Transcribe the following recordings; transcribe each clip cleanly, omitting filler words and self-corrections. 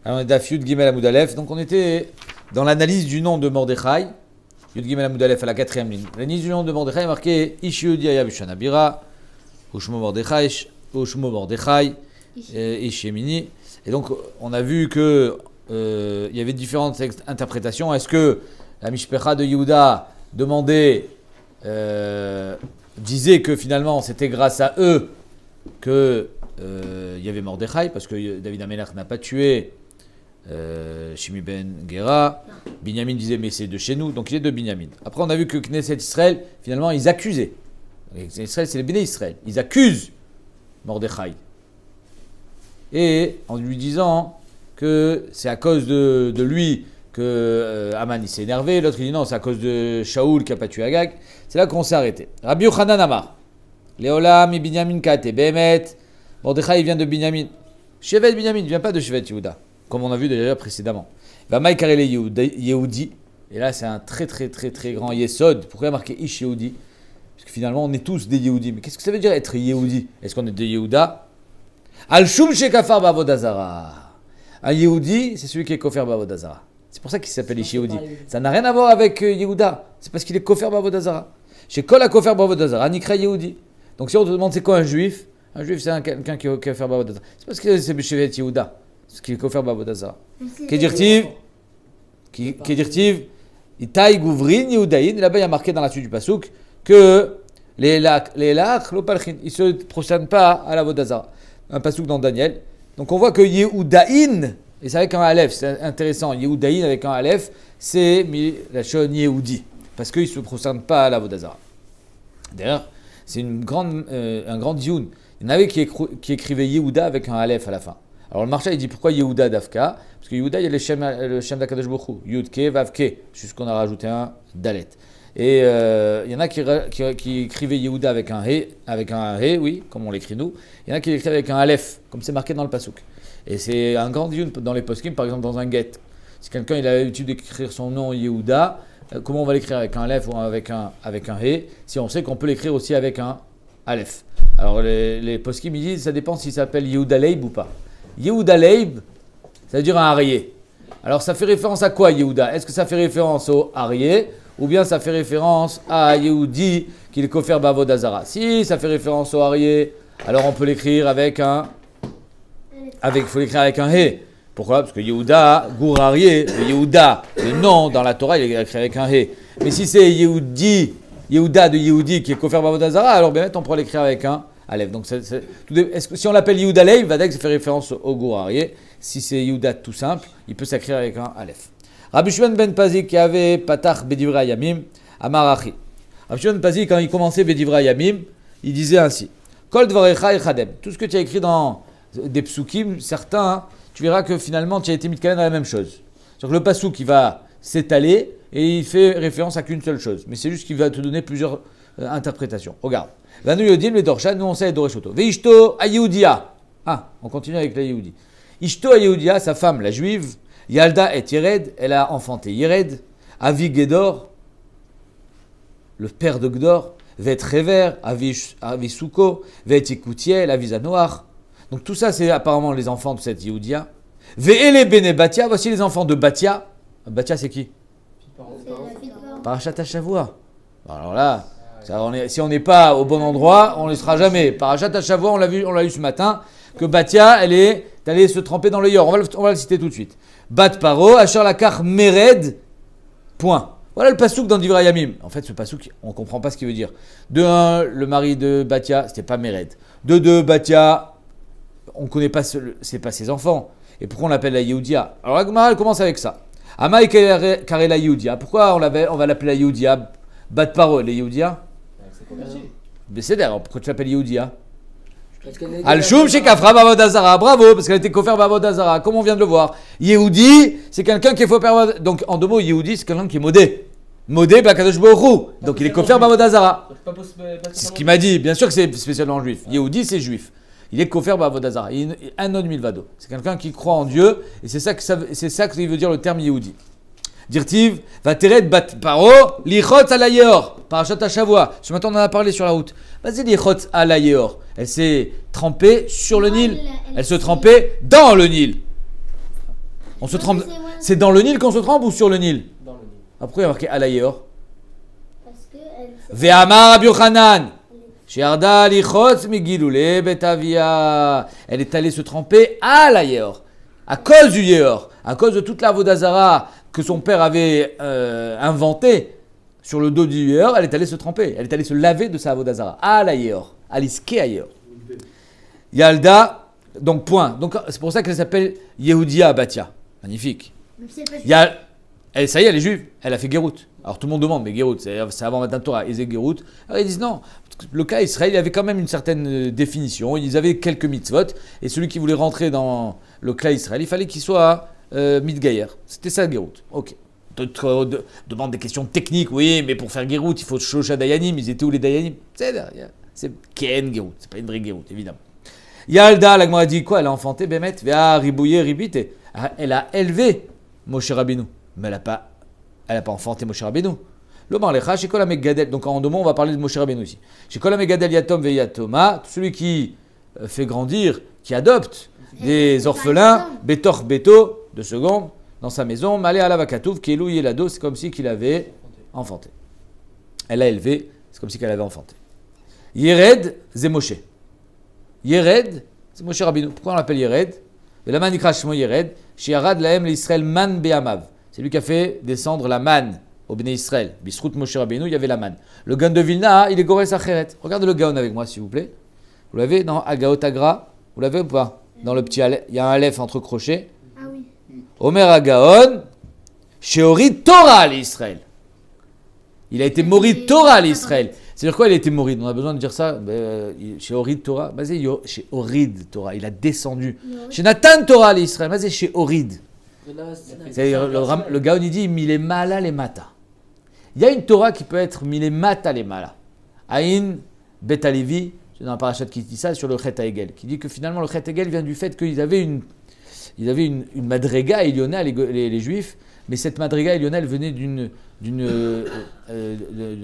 Alors on est Daf Yud Gimel Amud Aleph. Donc on était dans l'analyse du nom de Mordechai. Yud Gimel Amud Aleph à la 4e ligne. L'analyse du nom de Mordechai est marqué Ish Yehudi Aya Bishana Bira, Ushmo Mordechai, Ish Yemini. Et donc on a vu que il y avait différentes interprétations. Est-ce que la Mishpecha de Yehuda demandait, disait que finalement c'était grâce à eux que il y avait Mordechai, parce que David Amelach n'a pas tué Shimi ben Gera. Binyamin disait mais c'est de chez nous, donc il est de Binyamin. Après on a vu que Knesset Israël, finalement ils accusaient. Knesset Israël, c'est les Béné Israël. Ils accusent Mordechai. Et en lui disant que c'est à cause de lui que Aman il s'est énervé, l'autre il dit non, c'est à cause de Shaoul qui n'a pas tué Agag. C'est là qu'on s'est arrêté. Rabbi Yochanan Amar, Léolam et Binyamin Kate, Behemet, Mordechai il vient de Binyamin. Shevet Binyamin ne vient pas de Shevet Yehuda, comme on a vu déjà précédemment. Vamaï Karele Yehudi, et là c'est un très grand Yesod. Pourquoi il y a marqué Ish Yehudi? Parce que finalement on est tous des Yehudi. Mais qu'est-ce que ça veut dire être Yehudi? Est-ce qu'on est des Yehuda? Al-Shum Shekafar Bavodazara. Un Yehudi, c'est celui qui est Kofer Bavodazara. C'est pour ça qu'il s'appelle Ish Yehudi. Ça n'a rien à voir avec Yehuda. C'est parce qu'il est Kofer Bavodazara. Chez Kol a Kofer Bavodazara, Nikra Yehudi. Donc si on te demande c'est quoi un juif c'est quelqu'un qui est Kofer Bavodazara. C'est parce que c'est Shevet Yehuda. Ce qui est Kofer Bavodazara. Kedirtiv, Itaï Gouvrin Yehudaïn. Là-bas il y a marqué dans la suite du Pasuk que les lach, l'opalchin, ils ne se prosternent pas à la Vodazara. Un pasuk dans Daniel. Donc on voit que Yehudaïn, et c'est avec un Aleph, c'est intéressant, Yehudaïn avec un Aleph, c'est la chaîne Yehudi, parce qu'ils ne se prosternent pas à la Vodazara. D'ailleurs, c'est un grand dioun. Il y en avait qui écrivait Yehuda avec un Aleph à la fin. Alors le Marsha il dit pourquoi Yehuda Davka? Parce que Yehuda il y a le Shem d'Akadosh Baruch Hu, Yudke, Vavke, jusqu'on a rajouté un Dalet. Et il y en a qui écrivaient Yehuda avec un He, oui, comme on l'écrit nous. Il y en a qui l'écrivent avec un Aleph, comme c'est marqué dans le Pasuk. Et c'est un grand dioun dans les poskim, par exemple dans un get. Si quelqu'un il a l'habitude d'écrire son nom Yehuda, comment on va l'écrire avec un Aleph ou avec un He, si on sait qu'on peut l'écrire aussi avec un Aleph. Alors les poskim ils disent ça dépend s'il s'appelle Yehuda Leib ou pas. Yehuda Leib, ça veut dire un arié. Alors ça fait référence à quoi Yehuda? Est-ce que ça fait référence au arié ou bien ça fait référence à Yehudi qui est Kofer Bavodazara? Si ça fait référence au arié, alors on peut l'écrire faut l'écrire avec un He. Pourquoi? Parce que Yehuda, Gour arié, le Yehuda, le nom dans la Torah, il est écrit avec un He. Mais si c'est Yehuda de Yehudi qui est Kofer Bavodazara, alors bien on pourra l'écrire avec un Aleph. Donc si on l'appelle Yehuda Leib, va dire que ça fait référence au Gour arié. Si c'est Yehuda tout simple, il peut s'écrire avec un Aleph. Rabbi Shimon ben Pazi qui avait Patach Bedivrei Yamim, Amarachi. Rabbi Shimon ben Pazi, quand il commençait Bedivrei Yamim, il disait ainsi: Kol dvarecha echadem. Tout ce que tu as écrit dans des psukim, certains, tu verras que finalement tu as été mis dans la même chose. C'est-à-dire que le pasuk, il va s'étaler et il fait référence à qu'une seule chose. Mais c'est juste qu'il va te donner plusieurs interprétations. Regarde. Vanu yodim le dorsha, nous on sait doreshoto. Veishto ayeudia. Ah, on continue avec la Yehudi. Ishto ayeudia, sa femme, la juive. Yalda et Yered, elle a enfanté Yered. Avi Gedor, le père de Gdor. Vet Rever, Avi Souko. Vet Ikoutiel, Avi Zanoach. Donc tout ça, c'est apparemment les enfants de cette Yehudia. Ve'ele bene Batia, voici les enfants de Batia. Batia, c'est qui? Parashat Hashavua. Alors là, si on n'est pas au bon endroit, on ne le sera jamais. Parashat Hashavua, on l'a vu ce matin, que Batia, elle est allée se tremper dans le yor. On va le citer tout de suite. Bat Paro, Asher Lakar Mered, point. Voilà le pasouk dans Divrei Yamim. En fait, ce pasouk, on ne comprend pas ce qu'il veut dire. De 1, le mari de Batia, c'était pas Mered. De 2, Batia, on ne connaît pas, c'est pas ses enfants. Et pourquoi on l'appelle la Yehudia? Alors la Gemara, elle commence avec ça. Amaï Karela Yehudia. Pourquoi on va l'appeler la Yehudia? Bat Paro, elle est Yehudia? C'est d'ailleurs, pourquoi tu l'appelles Yehudia? Al-Shum chez Kafra Bavodazara, bravo, parce qu'elle était Kofer Bavodazara, comme on vient de le voir. Yehudi, c'est quelqu'un qui est Kofer Bavodazara. Donc en 2 mots, Yehudi, c'est quelqu'un qui est modé. Modé, Bakadosh Baruch Hu. Donc il est Kofer Bavodazara. C'est ce qu'il m'a dit, bien sûr que c'est spécialement juif. Yehudi, c'est juif. Il est Kofer Bavodazara. Il est un non milvado. C'est quelqu'un qui croit en Dieu, et c'est ça que veut dire le terme Yehudi. Dirtiv, va teret bat paro, lichot alayeor, parashat Hashavua. Ce matin on en a parlé sur la route. Vas-y, lichot alayeor. Elle s'est trempée sur le Nil. Elle se trempait dans le Nil. On se trempe. C'est dans le Nil qu'on se trempe ou sur le Nil? Dans le Nil. Après, il y a marqué Alayeor. Parce que elle. Ve'amar Rabbi Yochanan. She'arda lichotz migilule betavia. Elle est allée se tremper à la Yeor. À cause du Yeor. À cause de toute la Vodazara que son père avait inventée sur le dos du Yeor, elle est allée se tremper. Elle est allée se laver de sa Vodazara. À la Yeor. À l'iské à Yeor. Yalda. Donc, point. Donc, c'est pour ça qu'elle s'appelle Yehudia Batia. Magnifique. Même si elle passe- Il y a, elle, ça y est, elle est juive. Elle a fait Gérout. Alors, tout le monde demande, mais Gérout, c'est avant Matan Torah. Ils faisaient Gérout. Alors, ils disent non. Le cas Israël, il y avait quand même une certaine définition. Ils avaient quelques mitzvot. Et celui qui voulait rentrer dans le cas Israël, il fallait qu'il soit Midgayer. C'était ça, Gérout. Ok. D'autres demandent des questions techniques. Oui, mais pour faire Gérout, il faut Shosha Dayanim. Ils étaient où les Dayanim? C'est Ken Gérout. C'est pas une vraie Gérout, évidemment. Yalda, la Gemara dit quoi? Elle a enfanté Bémet, Véa, Ribouillé, Ribite. Elle a élevé Moshe Rabbeinu. Mais elle n'a pas enfanté Moshe Rabbeinu. L'Omar Lecha, chez Kol Megadel. Donc en deux mots, on va parler de Moshe Rabbeinu ici. Chez Kol Megadel Yatom ve Yatoma, celui qui fait grandir, qui adopte des orphelins, Betor Beto, 2 secondes, dans sa maison, Malé Alavakatouf, Kelou Yelado, c'est comme si qu'il avait enfanté. Elle a élevé, c'est comme si qu'elle avait enfanté. Yered, c'est Moshe. Yered, c'est Moshe Rabbeinu. Pourquoi on l'appelle Yered? La man ikra shmo Yered, shiarad lahem l'Israël man be'amav. C'est lui qui a fait descendre la manne au Bnei Israël. Bisrout Moshe Rabbeinu, il y avait la manne. Le Gaon de Vilna, il est Gores Acheret. Regardez le Gaon avec moi, s'il vous plaît. Vous l'avez dans Agaot Agra? Vous l'avez ou pas? Dans le petit Aleph, il y a un Aleph entre crochets. Ah oui. Omer Agaon, Sheorid Torah à l'Israël. Il a été Morid Torah à l'Israël. C'est-à-dire quoi, il a été Morid? On a besoin de dire ça. Chez Orid Torah. Chez Orid Torah. Il a descendu. Chez Nathan Torah à l'Israël. Chez Orid. C'est-à-dire, le Gaon, il dit Mile Mala les Mata. Il y a une Torah qui peut être Mile Mata les Mala. Aïn Bet Alevi, c'est dans la parachat qui dit ça sur le Chet Hegel, qui dit que finalement le Chet Hegel vient du fait qu'ils avaient une madrega Eliona, les Juifs, mais cette madrega Eliona, elle venait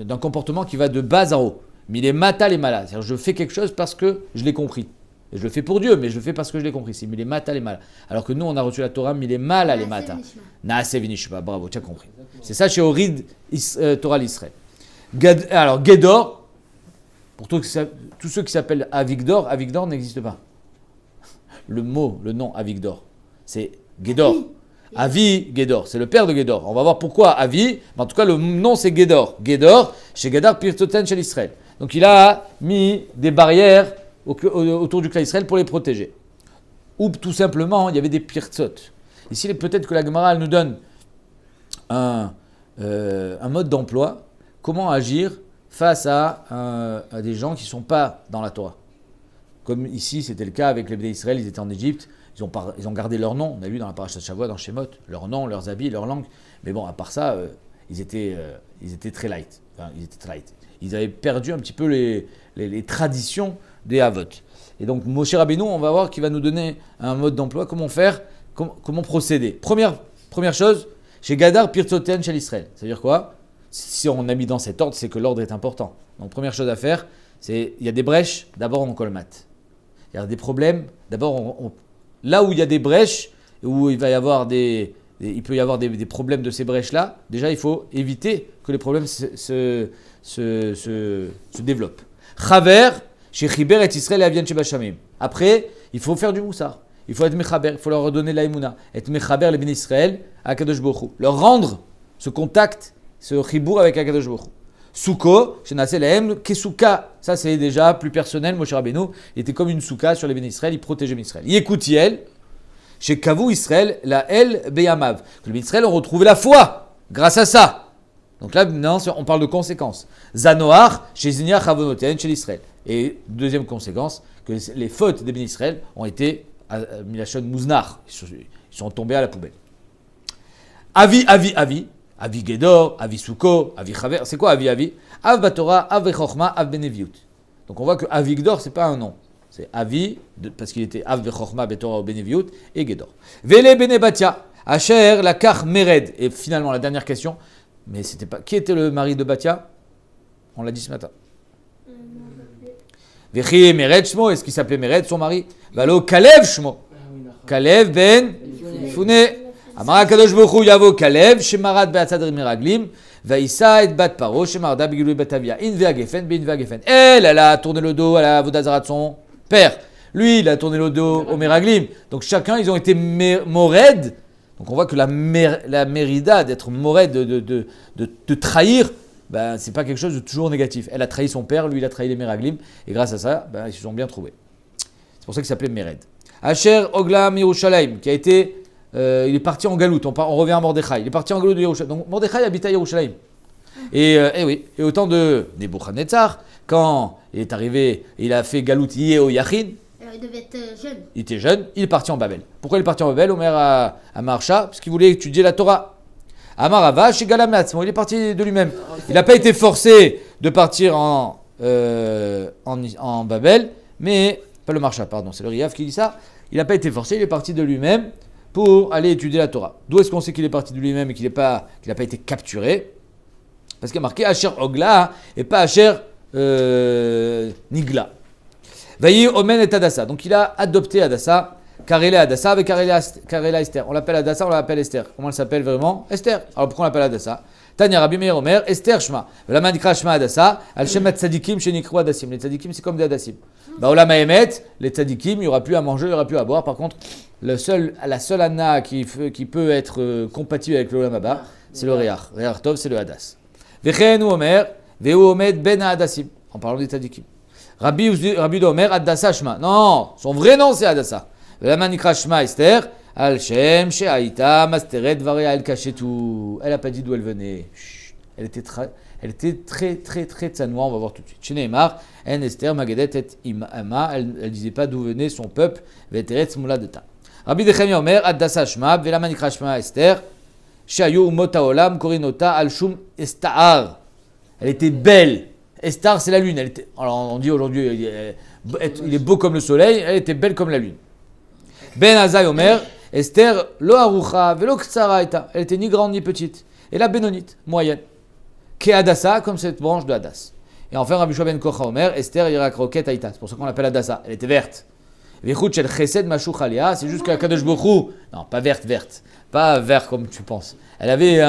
d'un comportement qui va de bas en haut. Mile Mata les Mala. C'est-à-dire, je fais quelque chose parce que je l'ai compris. Et je le fais pour Dieu, mais je le fais parce que je l'ai compris. C'est Mile Mata les Mala. Alors que nous, on a reçu la Torah Mile Mala les Mata. Naase Vinishma. Bravo, tu as compris. C'est ça chez Orid Torah l'Israël. Alors, Gédor, pour tous ceux qui s'appellent Avigdor, Avigdor n'existe pas. Le nom Avigdor, c'est Gédor. Avi, Gédor, c'est le père de Gédor. On va voir pourquoi Avi, mais en tout cas le nom c'est Gédor. Gédor, chez Gadar Pirtoten chez l'Israël. Donc il a mis des barrières autour du clan Israël pour les protéger. Ou tout simplement, il y avait des pirtzot. Ici, peut-être que la Gemara elle nous donne un mode d'emploi, comment agir face à des gens qui ne sont pas dans la Torah. Comme ici, c'était le cas avec les Bnei Israël, ils étaient en Égypte, ils ont gardé leur nom, on a vu dans la parashat Shavua, dans Shemot, leur nom, leurs habits, leur langue. Mais bon, à part ça, ils étaient très light. Enfin, ils étaient très light. Ils avaient perdu un petit peu les traditions des Havot. Et donc, Moshe Rabbeinu, on va voir qu'il va nous donner un mode d'emploi, comment faire, comment procéder. Première chose, chez Gadar Pirtzoten chez l'Israël. Ça veut dire quoi? Si on a mis dans cet ordre, c'est que l'ordre est important. Donc, première chose à faire, c'est il y a des brèches, d'abord on colmate. Il y a des problèmes, d'abord là où il y a des brèches, où il peut y avoir des problèmes de ces brèches-là, déjà il faut éviter que les problèmes se développent. Chaver, chez Chiber et Israël et Avian Shebashamim. Après, il faut faire du moussar. Il faut être mechaber, il faut leur redonner l'aïmouna. Être mechaber les bénis Israël à Kadosh Baruch Hu. Leur rendre ce contact, ce chibour avec Kadosh Baruch Hu. Souko, chez Nassé Lahem, Kesuka. Ça c'est déjà plus personnel. Moshe Rabbeinu, il était comme une souka sur les bénis Israël, il protégeait bénis Israël. Yekutiel, chez Kavu Israël, la El Beyamav. Que les bénis Israël ont retrouvé la foi grâce à ça. Donc là, maintenant, on parle de conséquenses. Zanoar, chez Zinia Chavonoten, chez l'Israël. Et deuxième conséquence, que les fautes des bénis Israël ont été Milachon Mouznar. Ils sont tombés à la poubelle. Avi Gédor, Avi Souko, Avi Chaver. C'est quoi Avi? Av Batora, Av Bechorma, Av Beneviut. Donc on voit que Avigdor, ce n'est pas un nom. C'est Avi, parce qu'il était Av Bechorma, Betora ou Beneviut, et Gédor. Vele Benebatia, Asher, Lakar, Mered. Et finalement, la dernière question. Mais c'était pas. Qui était le mari de Batia? On l'a dit ce matin. Vechi Mered Shmo, est-ce qu'il s'appelait Mered, son mari? Valo Kalev Shmo. Kalev ben Fune. Amara Kadosh Baruch Hu Yavo Kalev, Shemarat Be'atzad Miraglim, Vaïssa et Bat Paro, Shemarda Bigilou Batavia, Invea Gefen, Binvea Gefen. Elle a tourné le dos à la Vodazara de son père. Lui, il a tourné le dos au Meraglim. Donc chacun, ils ont été mored. Donc on voit que la mérida d'être mored, de trahir, ben, c'est pas quelque chose de toujours négatif. Elle a trahi son père, lui, il a trahi les Meraglim. Et grâce à ça, ben, ils se sont bien trouvés. C'est pour ça qu'il s'appelait Mered. Asher Oglam Yerushalayim, qui a été. Il est parti en galoute, on revient à Mordechai. Il est parti en galoute de Yerushalayim. Donc Mordechai habitait à Yerushalayim. Et oui, et au temps de Nebuchadnezzar, quand il est arrivé, il a fait galoute Yého Yachin. Alors, il devait être jeune. Il était jeune, il est parti en Babel. Pourquoi il est parti en Babel, Omer à Marsha? Parce qu'il voulait étudier la Torah. Amar Avash et Galam Latzmo, il est parti de lui-même. Il n'a pas été forcé de partir en Babel, mais, pas le Marsha, pardon, c'est le Riaf qui dit ça. Il n'a pas été forcé, il est parti de lui-même pour aller étudier la Torah. D'où est-ce qu'on sait qu'il est parti de lui-même et qu'il n'a pas été capturé? Parce qu'il y a marqué Asher Ogla et pas Asher Nigla. Vayi Omen et Adassa. Donc il a adopté Adassa, Karela Adassa avec Karela Esther. On l'appelle Adassa, on l'appelle Esther. Comment elle s'appelle vraiment? Esther. Alors pourquoi on l'appelle Adassa? Tanya Rabbi Meir Omer, Esther Shma. La manikra Shma Adassa, Al Shem Tzadikim Shenikru Adassim. Les Tzadikim c'est comme des Adassim. Bah Olam Haemet, les Tzadikim, il n'y aura plus à manger, il n'y aura plus à boire. Par contre, la seule Anna qui peut être compatible avec l'Olam Haba, c'est le Réach. Réach Tov, c'est le Hadas. Vechen ou Omer, Veu Omed Ben Adassim. En parlant des Tzadikim. Rabbi Omer, Adassa Shma. Non, son vrai nom c'est Adassa. La manikra Shma Esther, Al Shem Sheaïta Masteret Varia El Kachetu. Elle n'a pas dit d'où elle venait. Chut. Elle était très tsanoua, on va voir tout de suite. Chez Neymar, En Esther Magadet et Ima. Elle disait pas d'où venait son peuple. Veteretz Mouladeta. Rabbi Dechemia Omer, Adassa Shma, Vela manikra Shma Esther, Shayu Mota Olam, Korinota Al Shum Estahar. Elle était belle. Estar, c'est la lune. Alors on dit aujourd'hui, il est beau comme le soleil. Elle était belle comme la lune. Ben Azai Omer, Esther, lo arucha, velo ktsaraita. Elle était ni grande ni petite. Et la bénonite, moyenne. Ke Adassa, comme cette branche de Hadas. Et enfin, Rabbi Shua ben Kocha Omer, Esther, Yirak Roket Aïta. C'est pour ça qu'on l'appelle Adassa. Elle était verte. Vechut shel chesed mashuch alia. C'est juste que Kadosh Baruch Hu, non, pas verte. Pas vert comme tu penses. Elle avait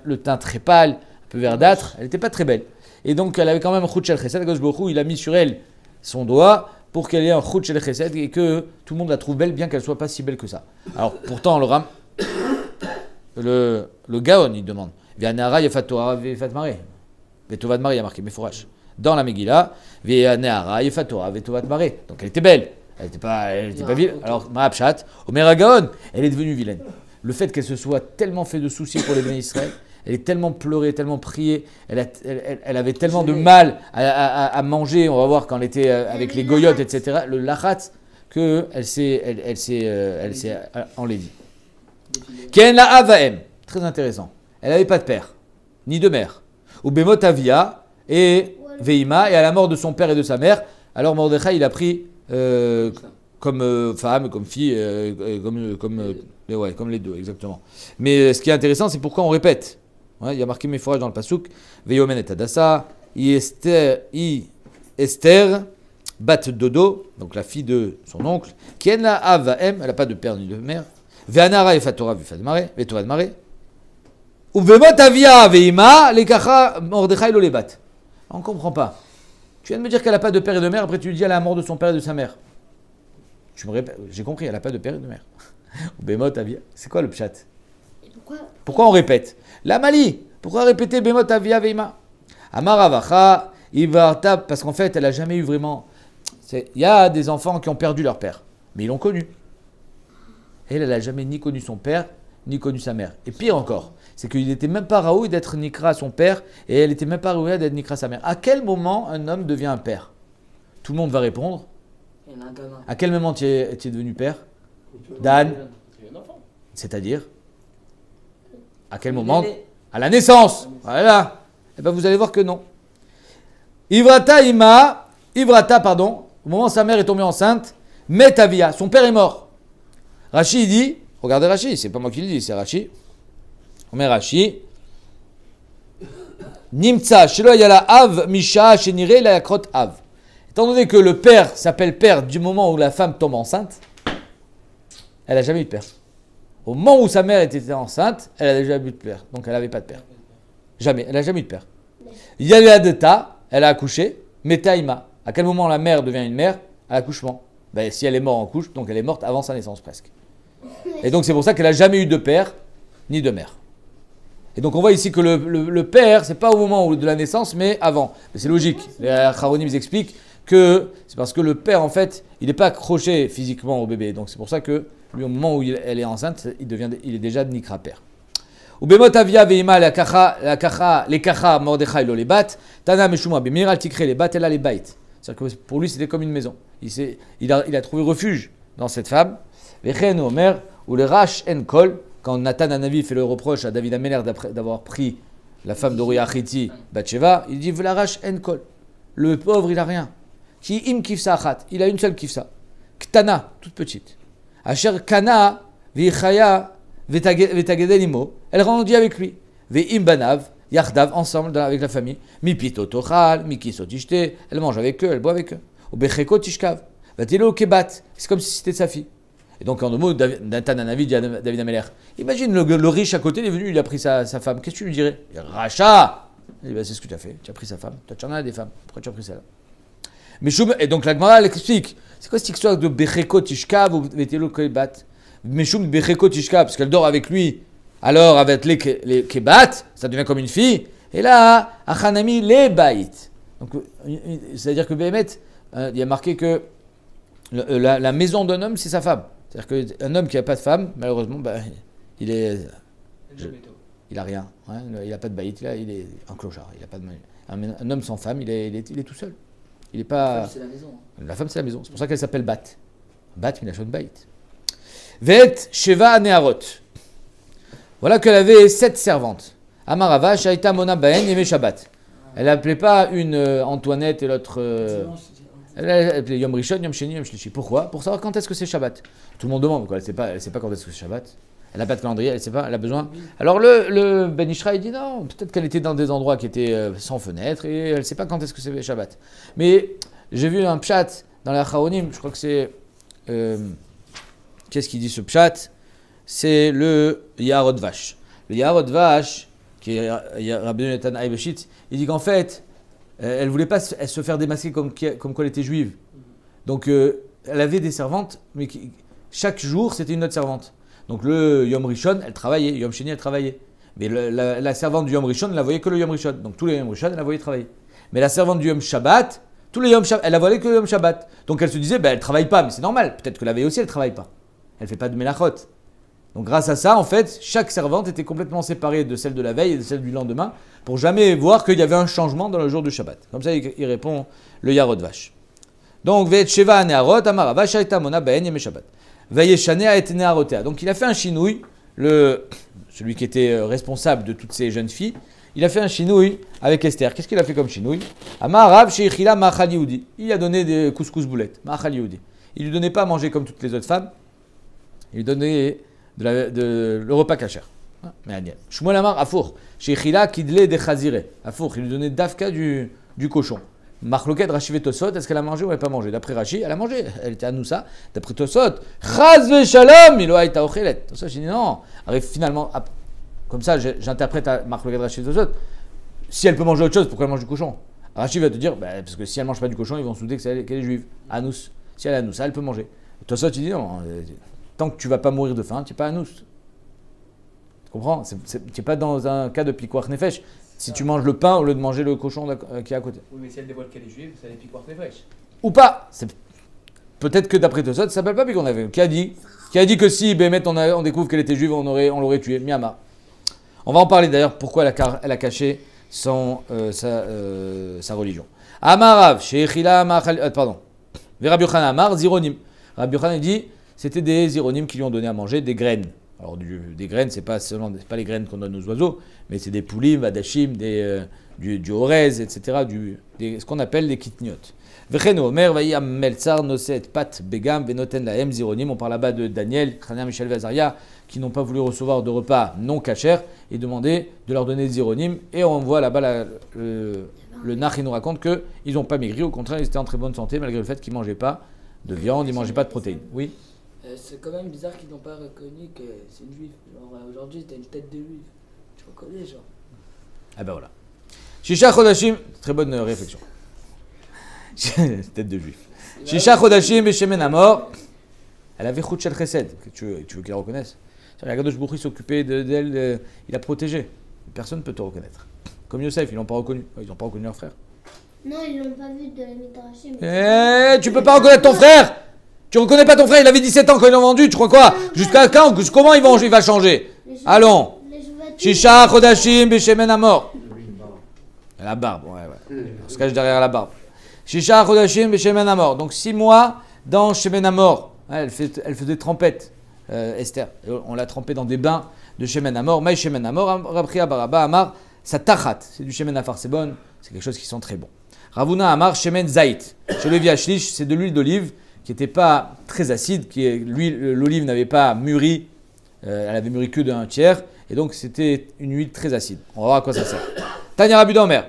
le teint très pâle, un peu verdâtre. Elle n'était pas très belle. Et donc, elle avait quand même un chut shel chesed. Kadosh Baruch Hu, il a mis sur elle son doigt pour qu'elle ait un chut shel chesed et que tout le monde la trouve belle, bien qu'elle ne soit pas si belle que ça. Alors, pourtant, le Gaon, il demande. Vianara yefat Torah vefat maré. Vetovat maré, il y a marqué Mefourash. Dans la Megillah, Vianara yefat Torah vetovat maré. Donc, elle était belle. Elle n'était pas vilaine. Alors, Ma'apshat, Omer Gaon, elle est devenue vilaine. Le fait qu'elle se soit tellement fait de soucis pour les bénis Israël, elle est tellement pleurée, tellement priée, elle avait tellement de mal à manger, on va voir quand elle était avec les goyotes, etc., le lachat, qu'elle s'est enlaidie. Ken la avaem, très intéressant. Elle n'avait pas de père, ni de mère. Ou Bemot Avia et Veima, et à la mort de son père et de sa mère, alors Mordechai, il a pris comme femme, comme fille, comme les deux, exactement. Mais ce qui est intéressant, c'est pourquoi on répète. Ouais, il y a marqué mes fourrages dans le pasouk. Veyomen et Adassa, Esther, Bat Dodo, donc la fille de son oncle. Kien la Avaem, elle n'a pas de père ni de mère. Veanara et Fatora, Vetora de Maré. Ou Vemot Avia, Veima, les Kacha, Mordechai Lolebat. On ne comprend pas. Tu viens de me dire qu'elle n'a pas de père et de mère, après tu lui dis elle a la mort de son père et de sa mère. Tu me répètes, j'ai compris, elle n'a pas de père et de mère. Ou Bemot Avia. C'est quoi le pshat? Pourquoi on répète? La Mali, pourquoi répéter Bemot Avia Veima? Amaravacha, Ivarta, parce qu'en fait, elle n'a jamais eu vraiment. Il y a des enfants qui ont perdu leur père, mais ils l'ont connu. Elle n'a jamais ni connu son père, ni connu sa mère. Et pire encore, c'est qu'il n'était même pas raoui d'être nikra à son père, et elle n'était même pas raoui d'être nikra à sa mère. À quel moment un homme devient un père? Tout le monde va répondre. À quel moment tu es devenu père? Dan. C'est-à-dire? À quel moment? À la naissance. Voilà. Et bien vous allez voir que non. Ivrata, au moment où sa mère est tombée enceinte, Metavia, son père est mort. Rashi dit, regardez Rashi, c'est pas moi qui le dis, c'est Rashi. On met Rashi. Nimtsa, Shelo Yala Av, Misha, Shenire, la Yakrot Av. Étant donné que le père s'appelle père du moment où la femme tombe enceinte, elle n'a jamais eu de père. Au moment où sa mère était enceinte, elle a déjà eu de père. Donc elle n'avait pas de père. Jamais. Elle n'a jamais eu de père. Yalidata, elle a accouché. Metaima. À quel moment la mère devient une mère? À l'accouchement. Ben, si elle est morte en couche, donc elle est morte avant sa naissance presque. Et donc c'est pour ça qu'elle n'a jamais eu de père ni de mère. Et donc on voit ici que le père, c'est pas au moment de la naissance, mais avant. Mais c'est logique. Les Acharonim expliquent que c'est parce que le père, en fait, il n'est pas accroché physiquement au bébé. Donc c'est pour ça que lui, au moment où elle est enceinte, il est déjà Nikra père. Ubemot avia veima la kacha mordechai lo les bat, tana meshuma bemir al tikre les bat elle a les bait. C'est-à-dire que pour lui, c'était comme une maison. Il a trouvé refuge dans cette femme. Vechen omer ou le rash en kol. Quand Nathan Hanavi fait le reproche à David Améler d'avoir pris la femme d'Uriah Achiti, Bathsheba, il dit V'larash en kol. Le pauvre, il a rien. Ki im kifsa achat. Il a une seule kifsa. Ktana, toute petite. Asher kana v'chaya v'tagedel elle rendit avec lui. Ve'im banav, yachdav, ensemble avec la famille. Mi pito tochal, mi kiso tishte. Elle mange avec eux, elle boit avec eux. Ou becheko tishkav. Vatilo kebat. C'est comme si c'était sa fille. Et donc, en deux mots, Nathan Hanavi dit à David Améler, imagine le riche à côté, il est venu, il a pris sa femme. Qu'est-ce que tu lui dirais? Racha. Il dit, bah, c'est ce que tu as fait. Tu as pris sa femme. Toi, tu en as des femmes. Pourquoi tu as pris celle-là? Mais et donc, la Gemara, elle explique. C'est quoi cette histoire de Becheko Tishkav ou Vetelo Kebat? Meshum Becheko Tishkav, parce qu'elle dort avec lui. Alors, avec les Kebat, ça devient comme une fille. Et là, Achanami les Baït. Donc, c'est-à-dire que Béhémet, il y a marqué que la maison d'un homme, c'est sa femme. C'est-à-dire qu'un homme qui n'a pas de femme, malheureusement, bah, il a rien. Hein, il n'a pas de baït, il est un clochard. Il a pas de, un homme sans femme, il est tout seul. Il est pas. La femme, c'est la maison. La femme, c'est la maison. C'est pour ça qu'elle s'appelle Bat. Bat, mais il a chaude baït. Vet Sheva Neharot. Voilà qu'elle avait 7 servantes. Amarava, Shaita Mona Baen, Yeme Shabbat. Elle n'appelait pas une Antoinette et l'autre. Elle appelait Yom Rishon, Yom Sheni, Yom Shlishi. Pourquoi? Pour savoir quand est-ce que c'est Shabbat. Tout le monde demande, quoi. Elle ne sait pas quand est-ce que c'est Shabbat. Elle n'a pas de calendrier, elle ne sait pas, elle a besoin. Alors le Ben Ishra, il dit non, peut-être qu'elle était dans des endroits qui étaient sans fenêtre et elle ne sait pas quand est-ce que c'est Shabbat. Mais j'ai vu un pshat dans la Charonim, je crois que c'est. Qu'est-ce qu'il dit ce pshat? C'est le Yaharot Vash. Le Yaharot Vash, qui est Rabbi Yonatan Aibeshit, il dit qu'en fait, elle ne voulait pas se faire démasquer comme quoi elle était juive. Donc, elle avait des servantes, mais chaque jour, c'était une autre servante. Donc, le Yom Rishon, elle travaillait. Yom Sheni, elle travaillait. Mais la servante du Yom Rishon, elle la voyait que le Yom Rishon. Donc, tous les Yom Rishon, elle la voyait travailler. Mais la servante du Yom Shabbat, tous les Yom Shabbat, elle la voyait que le Yom Shabbat. Donc, elle se disait, ben, elle ne travaille pas, mais c'est normal. Peut-être que la veille aussi, elle ne travaille pas. Elle ne fait pas de melachot. Donc, grâce à ça, en fait, chaque servante était complètement séparée de celle de la veille et de celle du lendemain pour jamais voir qu'il y avait un changement dans le jour du Shabbat. Comme ça, il répond le Yarod Vash. Donc, Ve'et Sheva Neharot, Amara Vash Aita Mona Baen Yeme Shabbat. Vayeshanea et Neharotea. Donc, il a fait un chinouille, celui qui était responsable de toutes ces jeunes filles, il a fait un chinouille avec Esther. Qu'est-ce qu'il a fait comme chinouille? Amarav Sheichila Machal Yehudi. Il a donné des couscous boulettes. Machal Yehudi. Il lui donnait pas à manger comme toutes les autres femmes. Il lui donnait le repas kasher. Shmuel Amar Afour. Sheichila Kidle de Chazire. Afour. Il lui donnait Dafka du cochon. Marloket Rashi Tosot, est-ce qu'elle a mangé ou elle n'a pas mangé? D'après Rashi, elle a mangé. Elle était à Noussa. D'après Tosot, Chaz ve Shalom, il a été à Ochelet. Tosot, j'ai dit non. Arrive finalement, comme ça, j'interprète à Marloket Rashi Tosot. Si elle peut manger autre chose, pourquoi elle mange du cochon? Rashi va te dire, bah, parce que si elle ne mange pas du cochon, ils vont souder qu'elle est juive. Anous. Si elle est Anoussa, elle peut manger. Tosot, il dit non. Tant que tu ne vas pas mourir de faim, tu n'es pas Anous. Tu comprends? Tu n'es pas dans un cas de piquoir nefesh. Si tu manges le pain au lieu de manger le cochon qui est à côté. Oui, mais si elle dévoile qu'elle est juive, ça n'est piquoir nefesh. Ou pas. Peut-être que d'après Tosot, ça ne s'appelle pas piquoir nefesh. Qui a dit que si Bémet on découvre qu'elle était juive, on l'aurait tuée. Miyama. On va en parler d'ailleurs pourquoi elle a caché sa religion. Amarav, Sheichila Machal. Pardon. Rabbi Yochanan Amar, Zironim. Rabbi Yochanan dit c'était des Zironim qui lui ont donné à manger des graines. Alors, des graines, ce n'est pas les graines qu'on donne aux oiseaux, mais c'est des poulim, vadashim, du orez, etc., ce qu'on appelle des kitniot. Vecheno, Omer, Vayam, Meltsar, Noset, Pat, Begam, Venoten, Lahem, Zironim. On parle là-bas de Daniel, Chania, Michel, Vazaria, qui n'ont pas voulu recevoir de repas non cachers et demander de leur donner des Zironim. Et on voit là-bas le Nach, il nous raconte qu'ils n'ont pas maigri, au contraire, ils étaient en très bonne santé, malgré le fait qu'ils ne mangeaient pas de viande, ils ne mangeaient pas de protéines. Oui. C'est quand même bizarre qu'ils n'ont pas reconnu que c'est une juive. Genre aujourd'hui, t'as une tête de juive. Tu reconnais, genre. Ah ben voilà. Shisha Chodashim, très bonne réflexion. Tête de juif. Shisha Chodashim Beshemen Amor. Elle avait Chut Shel Chesed. Tu veux qu'il la reconnaisse? La Kadosh Baruch Hu s'occupait d'elle, il a protégé. Personne ne peut te reconnaître. Comme Yosef, ils l'ont pas reconnu. Ils n'ont pas reconnu leur frère. Non, ils l'ont pas vu de la Midrashim. Tu peux pas reconnaître ton frère. Tu reconnais pas ton frère, il avait 17 ans quand ils l'ont vendu, tu crois quoi? Jusqu'à quand? Comment il va changer? Allons. Shisha Chodashim Beshemen Amor. La barbe, ouais. On se cache derrière la barbe. Shisha Chodashim Beshemen Amor. Donc 6 mois dans Shemen Amor. Elle faisait trempette, Esther. On l'a trempée dans des bains de Shemen Amor. Maï Shemen Amor, Rabria Baraba Amar, ça tachat. C'est du Shemen Afar, c'est bon. C'est quelque chose qui sent très bon. Ravuna Amar, Shemen Zait. Chez Levi Ashlish, c'est de l'huile d'olive qui n'était pas très acide, l'olive n'avait pas mûri, elle avait mûri que d'un tiers, et donc c'était une huile très acide. On va voir à quoi ça sert. Tanya Rabbi Omer,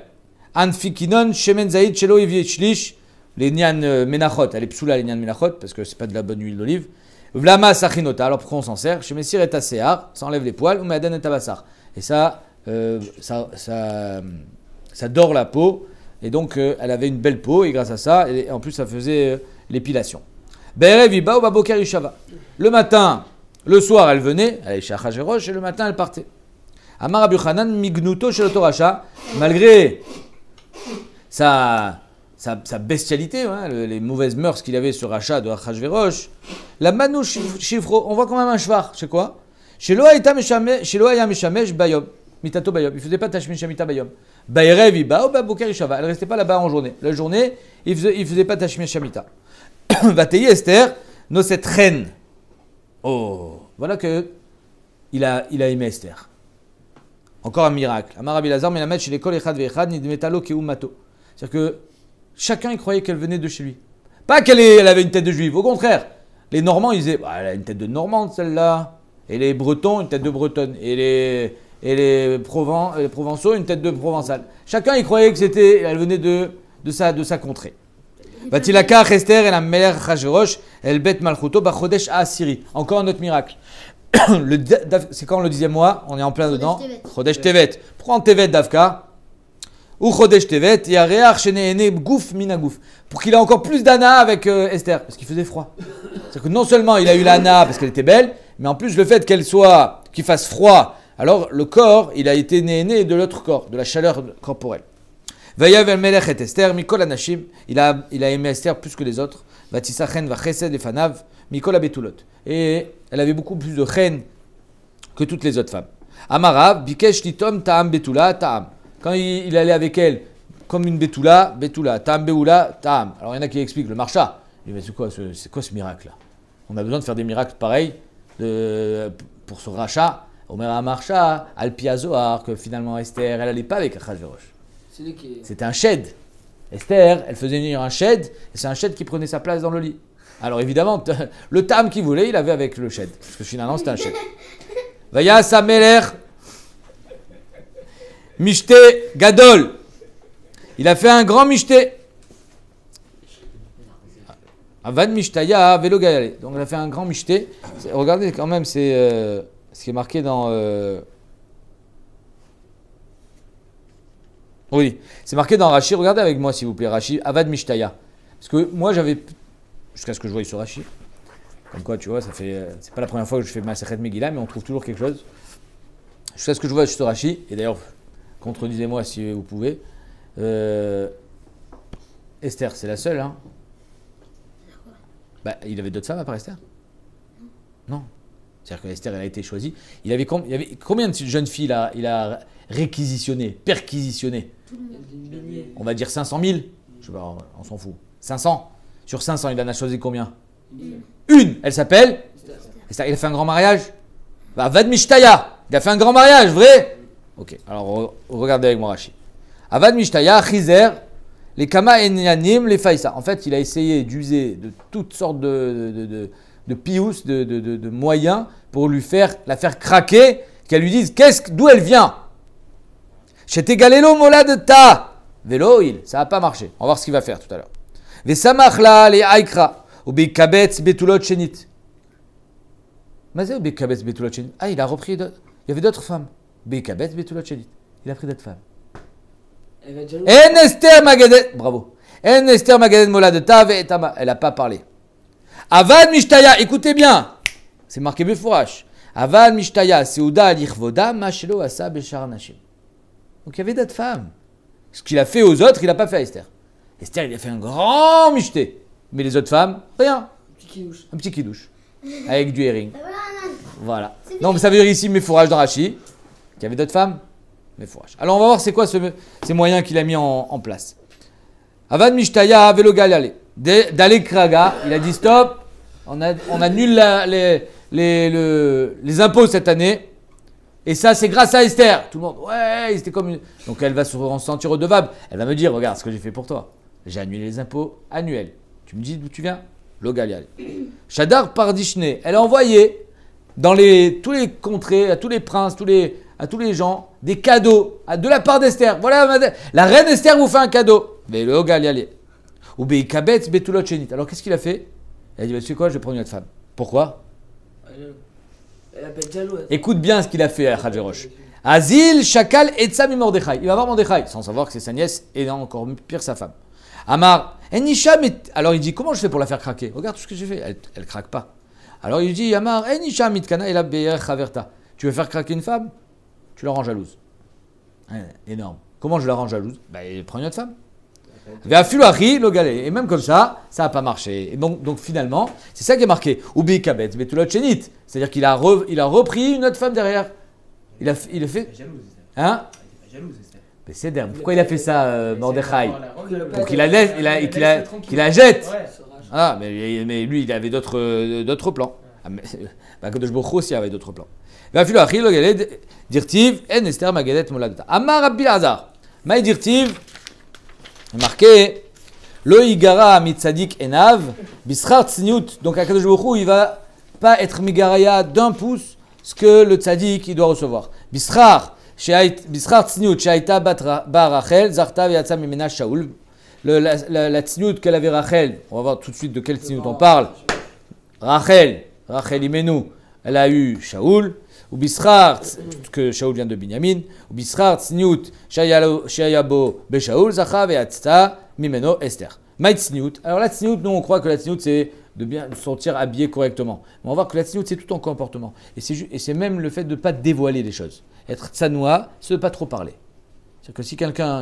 Anfikinon Shemen Zait Shelo Levi Ashlish, les Nyan Menachot, elle est psoula les Nyan Menachot, parce que c'est pas de la bonne huile d'olive. Vlama Sachinota, alors pourquoi on s'en sert? Chez Messir et Tasear, ça enlève les poils, ou Meadan et Tabassar. Et ça dore la peau. Et donc, elle avait une belle peau, et grâce à ça, et en plus, ça faisait l'épilation. Le matin, le soir, elle venait, elle allait chez Achashverosh, et le matin, elle partait. Amar Rabbi Yochanan, mignuto shel oto rasha, malgré sa bestialité, hein, les mauvaises mœurs qu'il avait sur Racha de Achashverosh, la manou chifro, on voit quand même un shvar, c'est quoi? Chez Loaïta Meshamesh Bayom. Mitato Bayom. Il ne faisait pas Tashmin Shamita Bayom. Bayrev Iba, Baboker Ishava. Elle ne restait pas là-bas en journée. La journée, il ne faisait pas Tashmin Shamita. Vatei Esther, no cette reine. Oh, voilà que il a aimé Esther. Encore un miracle. Amar Rabbi Lazar, Melamed chez l'école Echad Vechad, Nidmetalo Keumato. C'est-à-dire que chacun il croyait qu'elle venait de chez lui. Pas elle avait une tête de juive. Au contraire, les Normands ils disaient, elle a une tête de Normande celle-là. Et les Bretons, une tête de Bretonne. Et les Provençaux, une tête de Provençal. Chacun, il croyait que elle venait de sa contrée. Vatilaka, Esther, el Ameler, Chashverosh, el Bet Malchuto, Bachodesh Asiri. Encore un autre miracle. C'est quand le 10e mois? On est en plein dedans. Chodesh Tevet. Prends Tevet Davka. Ou Chodesh Tevet, Yareach, Sheneene, Gouf, Minagouf. Pour qu'il ait encore plus d'Anna avec Esther. Parce qu'il faisait froid. C'est-à-dire que non seulement il a eu l'Anna parce qu'elle était belle, mais en plus le fait qu'il fasse froid. Alors le corps, il a été né de l'autre corps, de la chaleur corporelle. Vayav el melech et Esther, mikol anashim, il a aimé Esther plus que les autres. Vatisachen va chesed et fanav, mikol abetulot. Et elle avait beaucoup plus de chen que toutes les autres femmes. Amarav, bikesh litom ta'am betula ta'am. Quand il allait avec elle, comme une betula, ta'am beula, ta'am. Alors il y en a qui expliquent le marcha. Il dit, mais c'est quoi ce miracle là? On a besoin de faire des miracles pareils pour ce rachat. Omer Amarcha, Alpi Zohar, que finalement Esther, elle n'allait pas avec Achashverosh. C'était un shed. Esther, elle faisait venir un shed, et c'est un shed qui prenait sa place dans le lit. Alors évidemment, le tam qu'il voulait, il avait avec le shed. Parce que finalement, c'était un shed. Vaya Sameler, Mishte Gadol. Il a fait un grand Mishte. Avad Mishtaya, Velo Gayale. Donc il a fait un grand Mishte. Regardez quand même, c'est ce qui est marqué dans... Oui, c'est marqué dans Rashi. Regardez avec moi s'il vous plaît, Rashi. Avad Mishtaya. Parce que moi j'avais... Jusqu'à ce que je voie ce Rashi. Comme quoi, tu vois, c'est pas la première fois que je fais Masechet Megillah, mais on trouve toujours quelque chose. Jusqu'à ce que je vois ce Rashi. Et d'ailleurs, contredisez-moi si vous pouvez. Esther, c'est la seule, hein? Bah, il avait d'autres femmes à part Esther? Non. C'est-à-dire que Esther, elle a été choisie. Il y avait combien de jeunes filles il a réquisitionné, perquisitionné? On va dire 500 000. Je sais pas, on s'en fout. 500. Sur 500, il en a choisi combien? Une. Elle s'appelle Esther. Il a fait un grand mariage? Bah, Avad Mishtaya. Il a fait un grand mariage, vrai? Ok, alors regardez avec moi Rashi. Avad Mishtaya, Chizer, les Kama Enyanim, les Faïsa. En fait, il a essayé d'user de toutes sortes de pious, de moyens pour la faire craquer, qu'elle lui dise d'où elle vient. J'étais galélo mola de ta vélo, ça n'a pas marché. On va voir ce qu'il va faire tout à l'heure. Vesamachla les aikra ou bekabetz betulot chenit. Mazé Bekabetz Betulat Shenit. Ah, il a repris. Il y avait d'autres femmes. Bekabetz Betulat Shenit. Il a pris d'autres femmes. Elle va être jalouse. En Esther Magadet. Bravo. En Esther Magadet Moladeta Ve'etama. Elle n'a pas parlé. Aval Mishtaya. Écoutez bien. C'est marqué Befourash. Aval Mishtaya. Seuda Alichvoda. Machelo Asa Beshar Nashim. Donc il y avait d'autres femmes. Ce qu'il a fait aux autres, il n'a pas fait à Esther. Esther, il a fait un grand michté. Mais les autres femmes, rien. Petit kidouche. Un petit kidouche. Avec du herring. Voilà, Anan. Voilà. Non, mais ça veut dire ici Mefourage dans Rachi. Qu'il y avait d'autres femmes. Mefourage. Alors on va voir c'est quoi ces moyens qu'il a mis en place. Avad Mishtaya Velo Galale. D'aller Kraga, il a dit stop. On annule les impôts cette année. Et ça, c'est grâce à Esther. Tout le monde, ouais, c'était comme une... Donc elle va se sentir redevable. Elle va me dire, regarde ce que j'ai fait pour toi. J'ai annulé les impôts annuels. Tu me dis d'où tu viens? Logalial. Shadar Pardishne, elle a envoyé dans tous les contrées, à tous les princes, à tous les gens, des cadeaux de la part d'Esther. Voilà, la reine Esther vous fait un cadeau. Mais Logalial. Ou Beikabetz Betulot Shenit. Alors qu'est-ce qu'il a fait? Elle a dit, bah, tu sais quoi, je vais prendre une autre femme. Pourquoi? Elle appelle jaloux. Écoute bien ce qu'il a fait à Khadjerosh. Azil, Shakal, Etzam Mordechai. Il va voir Mordechai, sans savoir que c'est sa nièce et encore pire sa femme. Amar, Enisham. Alors il dit, comment je fais pour la faire craquer? Regarde tout ce que j'ai fait. Elle craque pas. Alors il dit, Amar, Enisham Mitkana, el Be'er Chaverta. Tu veux faire craquer une femme? Tu la rends jalouse. Énorme. Comment je la rends jalouse? Prends une autre femme. Et même comme ça, ça n'a pas marché. Et donc finalement, c'est ça qui est marqué. Ubi kabet, betulot shenit. C'est-à-dire qu'il a repris une autre femme derrière. Il a fait. Elle était jalouse, Esther. Hein? Elle était jalouse, Esther. Mais c'est dingue. Pourquoi il a fait ça, Mordechai? Pour qu'il la jette. Ouais. Ah, mais lui, il avait d'autres plans. Kadosh Baruch Hu aussi avait d'autres plans. Vafilu achil lo galed dirtiv en Esther magadet moladata. Amar Rabbi Azar. Maï dirtiv. Marqué Lo igara mitzadik enav bischar tzniut. Donc Akadosh Baruch Hu, il va pas être migaraya d'un pouce ce que le tzadik il doit recevoir. Bischar tzniut shaita ba Rachel zarta v'yatsa mimena Shaul. La tzniut qu'elle avait Rachel, on va voir tout de suite de quelle tzniut on parle. Rachel Imenu, elle a eu Shaul. Ou Bischar, que Shaul vient de Binyamin, ou Bischar tzniut shayabo be Shaul zacha ve'atzta mimeno Esther. Maït tzniut. Alors la tzniut, nous on croit que la tzniut c'est de bien se sentir habillé correctement. Mais on va voir que la tzniut c'est tout en comportement. Et c'est même le fait de ne pas dévoiler les choses. Être tsanoua, c'est de ne pas trop parler. C'est-à-dire que si quelqu'un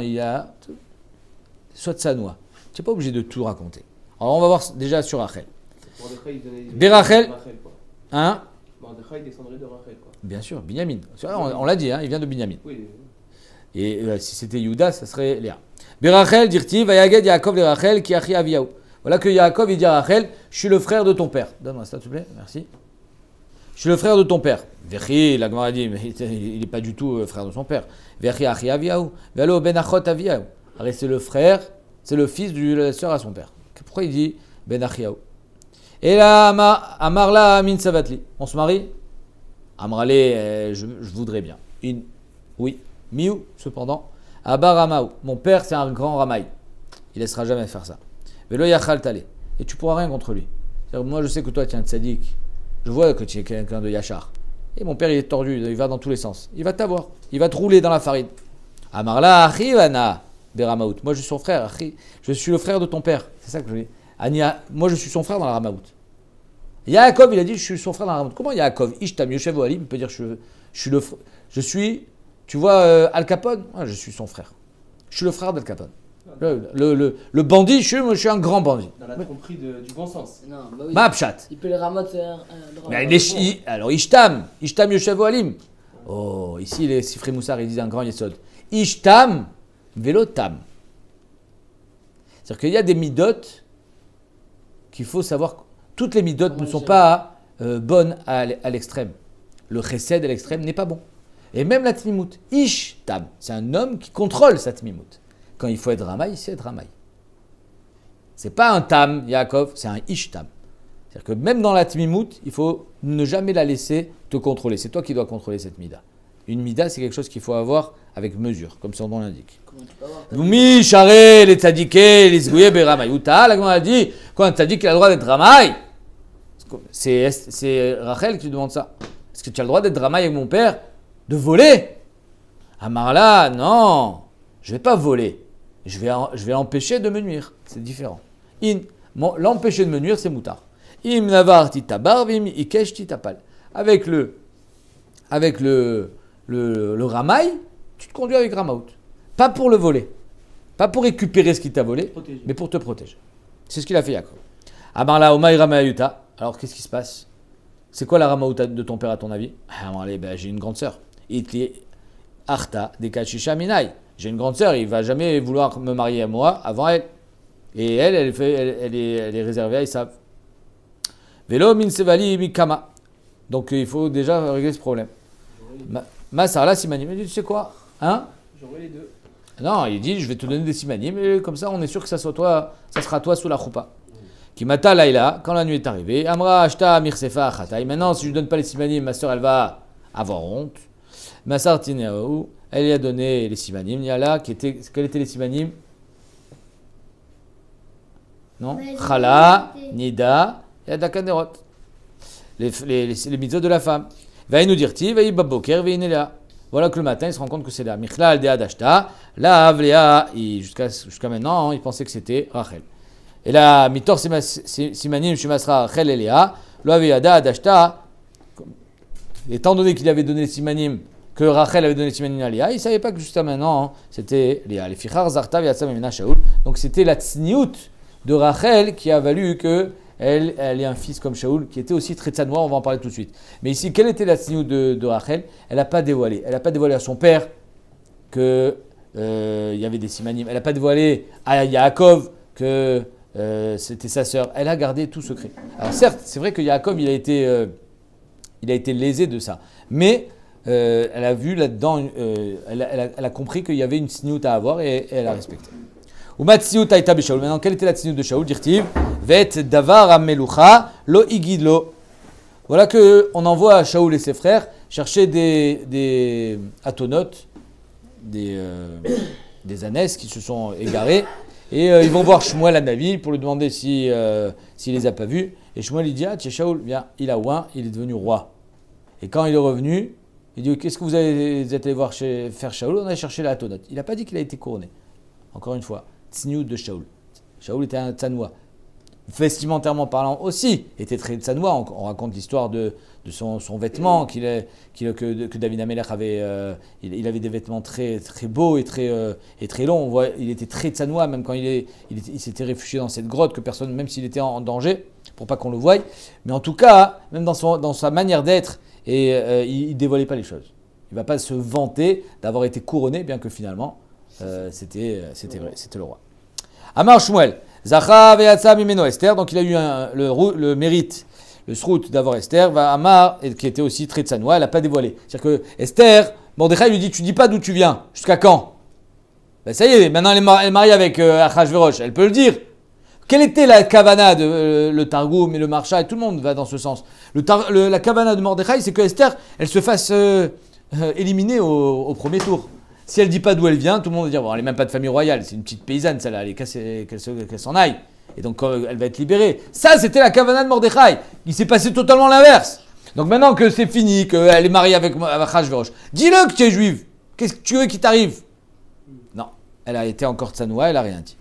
soit tsanoua, tu n'es pas obligé de tout raconter. Alors on va voir déjà sur Rachel. Berachel. Hein? Mordechai descendrait de Rachel, quoi. Bien sûr, Binyamin. On l'a dit, hein, il vient de Binyamin. Oui. Et si c'était Yehuda, ça serait Léa. Berachel dirti, vayaged Yaakov le Rachel qui achi Aviyahu. Voilà que Yaakov il dit à Rachel, je suis le frère de ton père. Donne-moi ça, s'il te plaît, merci. Je suis le frère de ton père. Vechi, la Gemara dit, mais il n'est pas du tout le frère de son père. Vechi achi Aviyahu. Velo ben achot Aviyahu. Alors c'est le frère, c'est le fils de la sœur à son père. Pourquoi il dit ben achiahu? Et là, Amarla Amin Savatli. On se marie? Amrale, je voudrais bien. Oui. Miou, cependant. Abba Ramaou. Mon père, c'est un grand Ramaï. Il ne laissera jamais faire ça. Velo Yachal Tale. Et tu pourras rien contre lui. Moi, je sais que toi, tu es un tzaddik. Je vois que tu es quelqu'un de Yachar. Et mon père, il est tordu. Il va dans tous les sens. Il va t'avoir. Il va te rouler dans la farine. Amarla Achivana Beramaout. Moi, je suis son frère. Je suis le frère de ton père. C'est ça que je dis. Moi, je suis son frère dans la Ramaout. Yaakov, il a dit, je suis son frère dans la Ramaout. Comment Yaakov, Ishtam Yoshev Oalim, il peut dire, je suis, tu vois, Al Capone, je suis son frère. Je suis le frère d'Al Capone. Le bandit, je suis un grand bandit. Dans la tromperie du bon sens. Non, bah oui. Mapchat. Il peut les ramasser Alors, Ishtam Yoshev Oalim. Oh, ici, les Sifré Moussar, ils disent un grand yesod. Ishtam Velotam. C'est-à-dire qu'il y a des midotes qu'il faut savoir. Toutes les midotes ne sont pas bonnes à l'extrême. Le chesed à l'extrême n'est pas bon. Et même la tmimout. Ishtam, c'est un homme qui contrôle sa tmimout. Quand il faut être ramaï, il sait être ramaï. C'est pas un tam, Yaakov, c'est un ishtam. C'est-à-dire que même dans la tmimout, il faut ne jamais la laisser te contrôler. C'est toi qui dois contrôler cette mida. Une mida, c'est quelque chose qu'il faut avoir avec mesure, comme son nom l'indique. Noumi, charé, les tzadiké, les zgouye, beramaï. Outa, la Gemara dit, quand un tzadik a le droit d'être ramaï, c'est Rachel qui lui demande ça. Est-ce que tu as le droit d'être drama avec mon père? De voler? Amarla, non, je ne vais pas voler. Je vais l'empêcher de me nuire. C'est différent. L'empêcher de me nuire, c'est moutar. Im navar titabar, vim ikesh titapal. Avec le ramaï, tu te conduis avec ramaout. Pas pour le voler. Pas pour récupérer ce qu'il t'a volé, mais pour te protéger. C'est ce qu'il a fait Yaakov. Amarla Omaï Ramayuta. Alors qu'est-ce qui se passe? C'est quoi la Ramaouta de ton père à ton avis? Ben, j'ai une grande sœur. Itli Arta Dekachisha Minai. J'ai une grande sœur, il va jamais vouloir me marier à moi avant elle. Et elle est réservée à Esav. Velo min sevali mikama. Donc il faut déjà régler ce problème. Ma Sarla Simanim. Il dit, tu sais quoi? Hein? J'envoie les deux. Non, il dit, je vais te donner des simanim, et comme ça, on est sûr que ça sera toi sous la choupa. Kimata Laïla, quand la nuit est arrivée, Amra Ashta Mirsefa Chataï. Maintenant, si je ne donne pas les simanim, ma soeur, elle va avoir honte. Ma Sartinéaou, elle lui a donné les simanim. Niala, quels étaient les simanim? Non? Chala, Nida, et Adakanerot. Les mitzvot de la femme. Va nous dire ti, va y baboker, va y néla. Voilà que le matin, il se rend compte que c'est là. Michlal de Adashta, la Avléa, jusqu'à maintenant, il pensait que c'était Rachel. Et là, Mitor Simanim, Shemasra, Rachel et Léa, l'Avéada Adashta, étant donné qu'il avait donné les Simanim, que Rachel avait donné les Simanim à Léa, il ne savait pas que jusqu'à maintenant, c'était Léa. Les Fichar, Zarta, Yatsam et Mena Shaoul. Donc c'était la tsniout de Rachel qui a valu que elle ait un fils comme Shaoul, qui était aussi très tzanoua, on va en parler tout de suite. Mais ici, quelle était la tsniout de Rachel? Elle n'a pas dévoilé. Elle n'a pas dévoilé à son père qu'il y avait des simanim. Elle n'a pas dévoilé à Yaakov que c'était sa sœur. Elle a gardé tout secret. Alors certes, c'est vrai que Yaakov, il a été lésé de ça. Mais elle a vu là-dedans, elle a compris qu'il y avait une tsniout à avoir et elle a respecté. Maintenant, quelle était la tsniout de Shaoul? Dirtiv, vet davar amelucha lo igidlo. Voilà qu'on envoie Shaoul et ses frères chercher des atonotes, des ânesses qui se sont égarés. Et ils vont voir Shmuel à Navi pour lui demander s'il les a pas vus. Et Shmuel il dit, ah tiens Shaoul, viens, il a oint, il est devenu roi. Et quand il est revenu, il dit, qu'est-ce que vous êtes allé voir faire Shaoul? On a cherché la atonote. Il n'a pas dit qu'il a été couronné. Encore une fois. Tsniout de Shaoul. Shaoul était un tzanoua. Vestimentairement parlant aussi, était très tzanoua. On raconte l'histoire de son vêtement, que David Amelech avait. Il avait des vêtements très, très beaux et très longs. On voit, il était très tzanoua, même quand il s'était réfugié dans cette grotte, que personne, même s'il était en danger, pour pas qu'on le voie. Mais en tout cas, même dans sa manière d'être, il ne dévoilait pas les choses. Il ne va pas se vanter d'avoir été couronné, bien que finalement, c'était vrai, c'était le roi. Amar Shmuel, Zacha ve'atsa mimeno Esther, donc il a eu le mérite, le srout d'avoir Esther, Amar, qui était aussi très tzanoua, elle n'a pas dévoilé. C'est-à-dire que Esther, Mordechai lui dit, tu dis pas d'où tu viens, jusqu'à quand? Ben ça y est, maintenant elle est mariée avec Achashverosh, elle peut le dire. Quelle était la kavana de le Targum et le Marsha, et tout le monde va dans ce sens. La kavana de Mordechai, c'est que Esther, elle se fasse éliminer au premier tour. Si elle ne dit pas d'où elle vient, tout le monde va dire bon, elle n'est même pas de famille royale, c'est une petite paysanne, celle-là, qu'elle s'en aille. Et donc elle va être libérée. Ça, c'était la kavana de Mordechai. Il s'est passé totalement l'inverse. Donc maintenant que c'est fini, qu'elle est mariée avec Achashverosh, dis-le que tu es juive. Qu'est-ce que tu veux qui t'arrive? Non, elle a été encore tzanoua, elle n'a rien dit.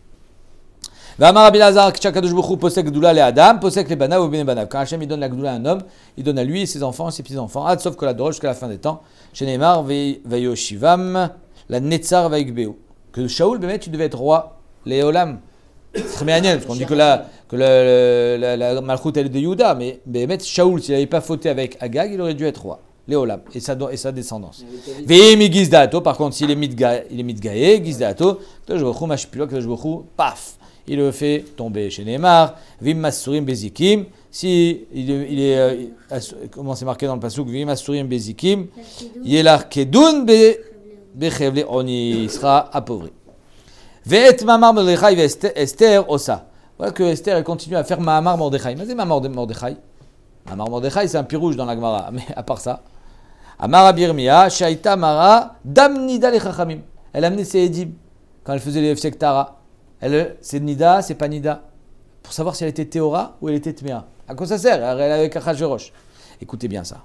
V'amar Rabbi Lazar, K'chakadosh B'chu posek gdoula le Adam, posek le banav ou bene banav. Quand Hachem il donne la gdoula à un homme, il donne à lui et ses enfants et ses petits-enfants. Ad sauf que la dorol jusqu'à la fin des temps. Chez Neymar, Vayoshivam, la Netzar Vaïkbeu. Que Shaoul, tu devais être roi, Léolam. C'est très bien, parce qu'on dit que la Malchut elle est de Yehuda, mais Shaoul, s'il n'avait pas fauté avec Agag, il aurait dû être roi. Léolam, et sa descendance. Veimi Gizdato, par contre, s'il est Midgaé, Gizdato, K'tosh Mashpilo, K'tosh paf, il le fait tomber chez Neymar. Vim Masurim Bezikim, si il est, comment c'est marqué dans le pasuk, Vim Masurim Bezikim, Yelar Kedun Bechevle, on y sera appauvri. Ve'et Mamar Mordechai Esther Osa. Voilà que Esther elle continue à faire Mamar Mordechai. Mais c'est Mamar Mordechai. Mamar Mordechai, c'est un pirouge dans la Gemara, mais à part ça. Amara Birmia, Shaita Mara, Dam Nida le Chachamim. Elle a amené ses édib quand elle faisait les Efsek Tara. C'est Nida, c'est pas Nida. Pour savoir si elle était Théora ou elle était Tméa. À quoi ça sert? Elle est avec Achashverosh. Écoutez bien ça.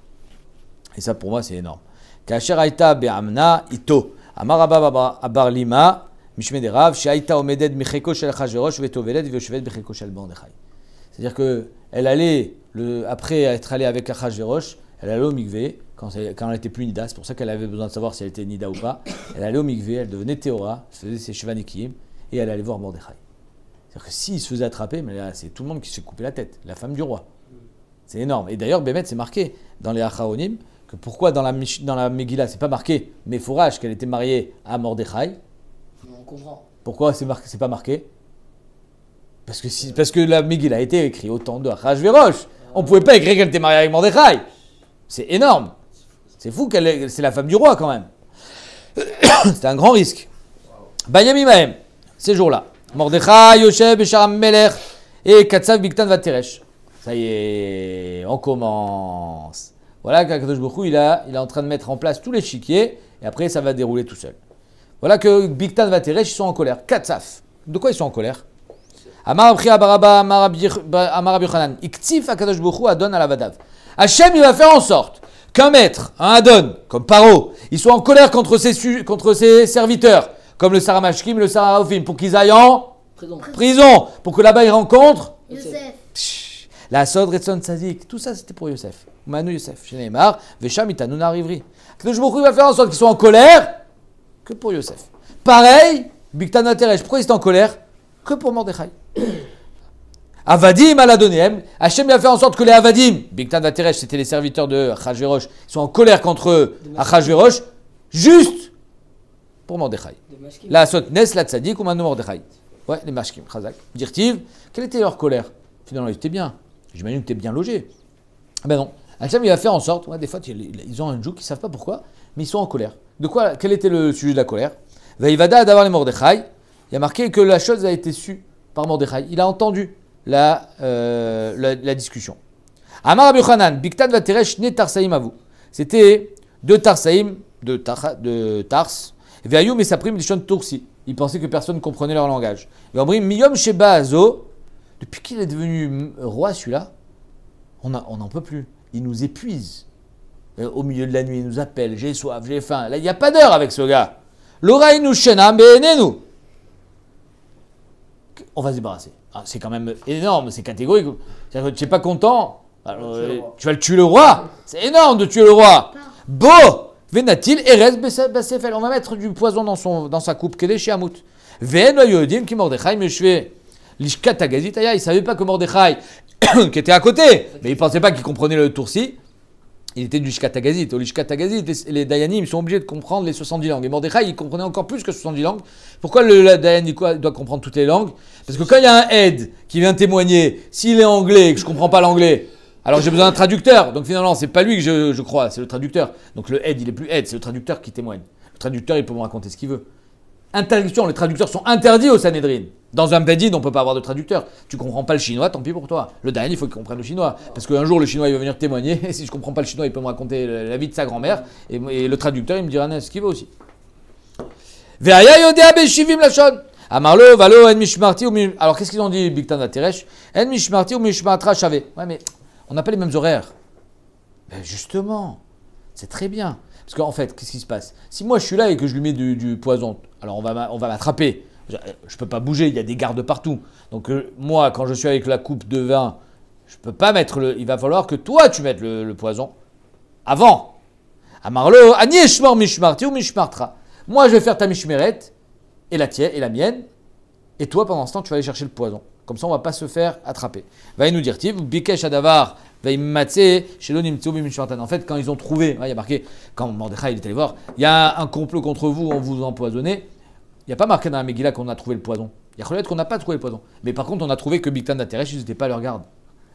Et ça, pour moi, c'est énorme. Kasher Aïta Be'amna Ito. Amar Abba Abar Lima. Mishme Derav. She'aïta Omeded Micheko Shel Achashverosh Vetoveled Veshevet Becheko Shel Mordechai. C'est-à-dire qu'elle allait, après être allée avec Achashverosh, elle allait au mikvé, quand elle n'était plus Nida, c'est pour ça qu'elle avait besoin de savoir si elle était Nida ou pas. Elle allait au mikvé, elle devenait Théora, elle faisait ses Shevanikim, et elle allait voir Mordechai. C'est-à-dire que s'il se faisait attraper, mais là, c'est tout le monde qui se fait couper la tête, la femme du roi. C'est énorme. Et d'ailleurs, Bémet, c'est marqué dans les Acharonim, que pourquoi dans la Megillah, c'est pas marqué, mais Fourage, qu'elle était mariée à Mordechai. On comprend. Pourquoi c'est pas marqué? Parce que la Megillah a été écrite au temps de Achashverosh. On ne pouvait pas écrire qu'elle était mariée avec Mordechai. C'est énorme. C'est fou c'est la femme du roi quand même. C'était un grand risque. Bayami Mahem, ces jours-là. Mordechai, Yoshev, Besharam Melech et Katsav Biktan Vateresh. Ça y est, on commence. Voilà qu'Akadosh Baruch Hu, il est en train de mettre en place tous les chiquiers et après ça va dérouler tout seul. Voilà que Biktan Vateresh, ils sont en colère. Katsav. De quoi ils sont en colère? Amar Abchia Baraba, Amar Yochanan, Iktif Akadosh Baruch Hu Adon Alavadav. Hachem, il va faire en sorte qu'un maître, un Adon, comme Paro, il soit en colère contre ses serviteurs, comme le Saramashkim, le Sarafim, pour qu'ils aillent en prison, pour que là-bas ils rencontrent Yosef. la Sod Retson Tzadik. Tout ça, c'était pour Yosef. Manu Yosef. Chez Neymar, Vesham Itanuna Rivri. Akadosh Baruch Hu va faire en sorte qu'ils soient en colère que pour Yosef. Pareil, Biktan Vateresh. Pourquoi ils étaient en colère? Que pour Mordechai. Avadim Aladonihem, Hachem a fait en sorte que les Avadim, Biktan Vateresh, c'était les serviteurs de Achashverosh, sont en colère contre Achashverosh, juste pour Mordechai. La Sot Nes, la Tzadik ou Manu Mordechai. Ouais, les Mashkim, Chazak. Dirtiv, quelle était leur colère? Finalement, ils étaient bien. J'imagine que tu es bien logé. Ben non. Hachem, il va faire en sorte, ouais, des fois, ils ont un joug, ils ne savent pas pourquoi, mais ils sont en colère. De quoi? Quel était le sujet de la colère? Vaïvada d'avoir les Mordechai. Il y a marqué que la chose a été su par Mordechai. Il a entendu la discussion. Amar Rabbi Yochanan, Biktan Vateresh ne Tarsaïm à vous. C'était deux Tarsaïm, de Tars. Veayum et Saprim Lishon Tursi. Ils pensaient que personne ne comprenait leur langage. Et Omrim Miyom Sheba Azo, depuis qu'il est devenu roi celui-là, on n'en peut plus. Il nous épuise. Au milieu de la nuit, il nous appelle, j'ai soif, j'ai faim. Là, il n'y a pas d'heure avec ce gars. L'oraïnu Shenam Be'enenu. On va se débarrasser. Ah, c'est quand même énorme, c'est catégorique. C'est-à-dire que tu n'es pas content, alors, tu vas le tuer le roi. C'est énorme de tuer le roi. Bo Venatil Erez Basefel. On va mettre du poison dans sa coupe. Kedesh Hamut. Ven Yodim qui Mordechai Meshve. Lishkat Agazitaya. Il ne savait pas que Mordechai, qui était à côté, mais il ne pensait pas qu'il comprenait le Toursi. Il était du Lishkat Agazit. Au Lishkat Agazit, les Dayanim sont obligés de comprendre les 70 langues. Et Mordechai, il comprenait encore plus que 70 langues. Pourquoi le Dayan doit comprendre toutes les langues? Parce que quand il y a un aide qui vient témoigner, s'il est anglais et que je ne comprends pas l'anglais, alors j'ai besoin d'un traducteur. Donc finalement, c'est pas lui que je crois, c'est le traducteur. Donc le aide, il est plus aide, c'est le traducteur qui témoigne. Le traducteur, il peut me raconter ce qu'il veut. Interdiction, les traducteurs sont interdits au Sanhedrin. Dans un Bedin, on ne peut pas avoir de traducteur. Tu ne comprends pas le chinois, tant pis pour toi. Le Dayan, il faut qu'il comprenne le chinois. Parce qu'un jour, le chinois, il va venir témoigner. Et si je ne comprends pas le chinois, il peut me raconter la vie de sa grand-mère. Et le traducteur, il me dira ce qu'il veut aussi. Alors qu'est-ce qu'ils ont dit, Biktan Vateresh? En mishmarti ou mishmatra shavé. Ouais, mais on n'a pas les mêmes horaires. Ben justement, c'est très bien. Parce qu'en fait, qu'est-ce qui se passe? Si moi je suis là et que je lui mets du poison, alors on va m'attraper. Je ne peux pas bouger, il y a des gardes partout. Donc moi, quand je suis avec la coupe de vin, je ne peux pas mettre il va falloir que toi tu mettes le poison avant. Amarlo, ani eshmor mishmarti ou mishmartra. Moi je vais faire ta mishmeret et la tienne et la mienne. Et toi pendant ce temps tu vas aller chercher le poison. Comme ça on ne va pas se faire attraper. Va nous dire bikesh adavar. En fait, quand ils ont trouvé, il y a marqué, quand Mordechai est allé voir, il y a un complot contre vous, on vous empoisonnez. Il n'y a pas marqué dans la Megillah qu'on a trouvé le poison. Il y a peut-être qu'on n'a pas trouvé le poison. Mais par contre, on a trouvé que Biktan Vateresh, ils n'étaient pas à leur garde.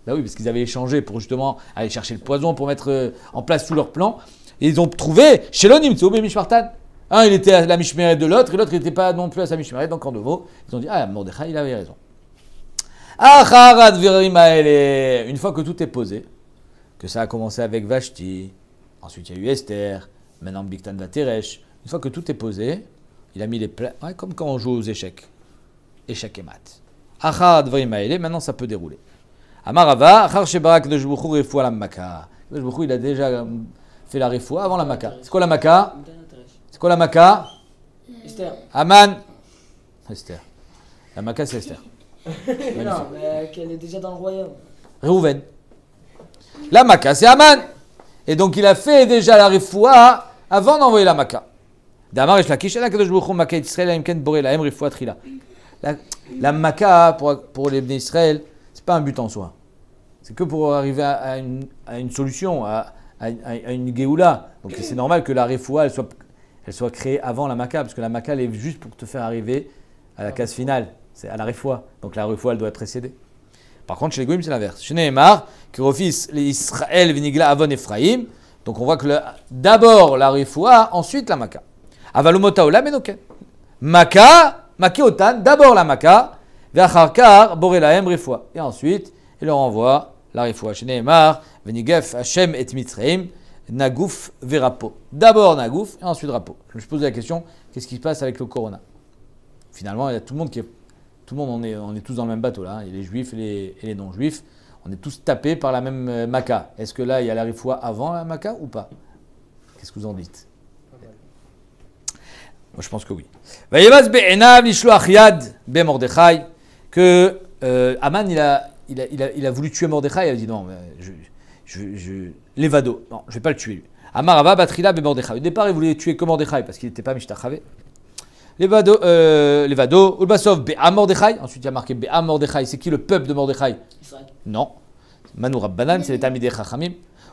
Bah oui, parce qu'ils avaient échangé pour justement aller chercher le poison, pour mettre en place tout leur plan. Et ils ont trouvé Shelonim Tzoub et Mishmartan. Un, il était à la Mishmeret de l'autre, et l'autre, il n'était pas non plus à sa Mishmeret. Donc en deux mots, ils ont dit, ah, Mordechai, il avait raison. Une fois que tout est posé, que ça a commencé avec Vashti, ensuite il y a eu Esther, maintenant Biktan Vateresh, une fois que tout est posé, il a mis les plats, ouais, comme quand on joue aux échecs. Échecs et maths. Maintenant ça peut dérouler. Amarava, Achar Shebara Kadosh Baruch Hu refoua la Maka. Kadosh Baruch Hu, il a déjà fait la refoua avant la Maka. C'est quoi la Maka? C'est quoi la Maka? Esther. Aman. Esther. La Maka, c'est Esther. Mais non, mais qu'elle est déjà dans le royaume. Réhouven. La Maka, c'est Aman. Et donc, il a fait déjà la refoua avant d'envoyer la Maka. Damar et Shlakish, la Kadosh Baruch Hu Maka Israël, Aimken Boré, la M refoua Trila. La Maka, pour les Bnei Israël, c'est pas un but en soi. C'est que pour arriver à une solution, à une Géoula. Donc, c'est normal que la refoua, elle soit créée avant la Maka, parce que la Maka, elle est juste pour te faire arriver à la case finale. C'est à la refoua. Donc, la refoua, elle doit être précédée. Par contre, chez les Goïm, c'est l'inverse. Chez Nehemar, Kirofis, les Israël, Vinigla, Avon, Ephraim. Donc, on voit que d'abord la refoua, ensuite la Maka. Avalumota Ola, Menoken. Maka, Makiotan, d'abord la Maka, Ve'acharkar, Borelahem, refoua. Et ensuite, il leur envoie la refoua. Chez Nehemar, Venigef, Hashem et Mitzrayim, Nagouf, Verapo. D'abord Nagouf, et ensuite Rapo. Je me pose la question, qu'est-ce qui se passe avec le Corona? Finalement, il y a tout le monde qui est. Tout le monde, on est tous dans le même bateau là, hein. Les juifs et les non-juifs, on est tous tapés par la même Maka. Est-ce que là, il y a la refoua avant la Maka ou pas? Qu'est-ce que vous en dites? Moi, je pense que oui. Vayevaz be'enav lishloach yad be Mordechai, que Aman, il a voulu tuer Mordechai, il a dit non, Levado, non, je ne vais pas le tuer lui. Amarava batrila be Mordechai. Au départ, il voulait tuer que Mordechai parce qu'il n'était pas Mishtachave. Levado, Ulbasov, Be'am Mordechai. Ensuite, il y a marqué Be'am Mordechai. C'est qui le peuple de Mordechai? Israël. Non. Manu Rabbanan, c'est les Talmidei Chachamim.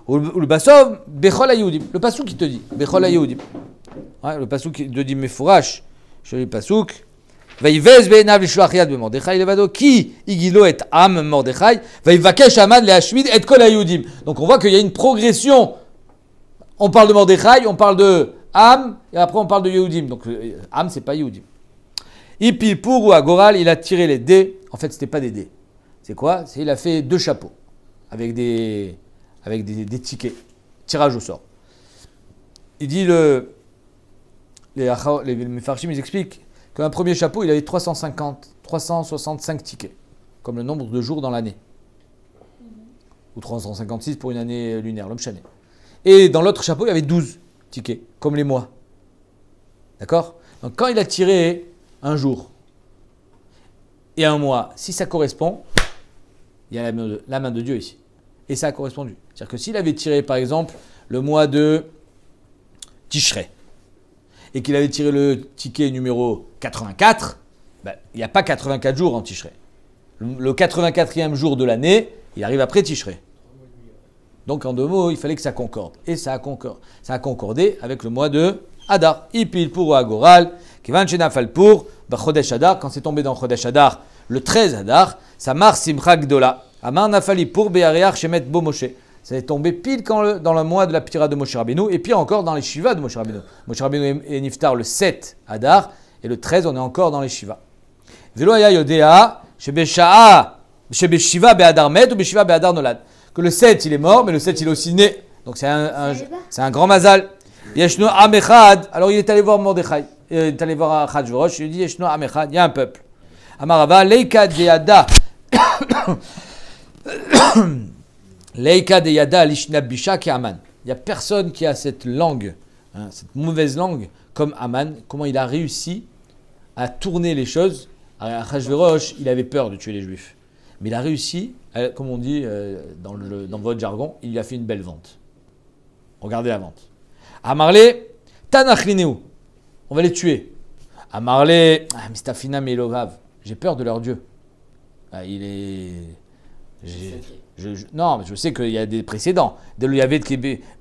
Ulbasov, Bechol HaYehudim. Le pasouk qui te dit, Bechol HaYehudim. Ouais, le pasouk qui te dit, Mefourash. Je lis le pasouk. Vaïvez Be'enav l'ishloach yad Mordechai Levado. Qui igilo et Am Mordechai. Vaïvakesh Aman le'ashmid et Kol HaYehudim. Donc on voit qu'il y a une progression. On parle de Mordechai, on parle de Am, et après on parle de Yehudim. Donc Am, c'est pas Yehudim. Ipilpour ou Agoral, il a tiré les dés. En fait, c'était pas des dés. C'est quoi? Il a fait 2 chapeaux avec des tickets. Tirage au sort. Il dit les Mefarshim, ils expliquent qu'un premier chapeau, il avait 365 tickets, comme le nombre de jours dans l'année. Ou 356 pour une année lunaire, l'homme chané. Et dans l'autre chapeau, il y avait 12 tickets, comme les mois. D'accord? Donc quand il a tiré un jour et un mois, si ça correspond, il y a la main de Dieu ici. Et ça a correspondu. C'est-à-dire que s'il avait tiré, par exemple, le mois de Tishrei, et qu'il avait tiré le ticket numéro 84, ben, il n'y a pas 84 jours en Tishrei. Le 84e jour de l'année, il arrive après Tishrei. Donc en 2 mots, il fallait que ça concorde. Et ça a concordé avec le mois de Hadar. Ipil pour Agoral, Kivan Shenafal pour Chodesh Hadar. Quand c'est tombé dans Chodesh Hadar, le 13 Hadar, Samar Simcha Gdola. Amar Nafali pour Be'areach Shemet Bo Moshe. Ça est tombé pile dans le mois de la Ptira de Moshe Rabbeinu. Et puis encore dans les Shiva de Moshe Rabbeinu. Moshe Rabbeinu est Niftar le 7 Hadar. Et le 13, on est encore dans les Shiva. Velo Aya Yodea, Shebesha'a, Shebeshiva Be'adar Met ou Beshiva Be'adar Nolad. Que le 7 il est mort, mais le 7 il est aussi né. Donc c'est un grand mazal. Yeshno Amechad. Alors il est allé voir Mordechai. Il est allé voir Achashverosh. Il lui dit Yeshno Amechad. Il y a un peuple. Amarava Leika Deyada. Leika Deyada Lishna Bisha ki Aman. Il n'y a personne qui a cette langue, hein, cette mauvaise langue comme Aman. Comment il a réussi à tourner les choses. Achashverosh, il avait peur de tuer les Juifs. Mais il a réussi, comme on dit dans votre jargon, il a fait une belle vente. Regardez la vente. Amarle, Tanachlineu. On va les tuer. Amarle, Mistafina Melovav. J'ai peur de leur Dieu. Il est. Non, mais je sais qu'il y a des précédents. Deluyavet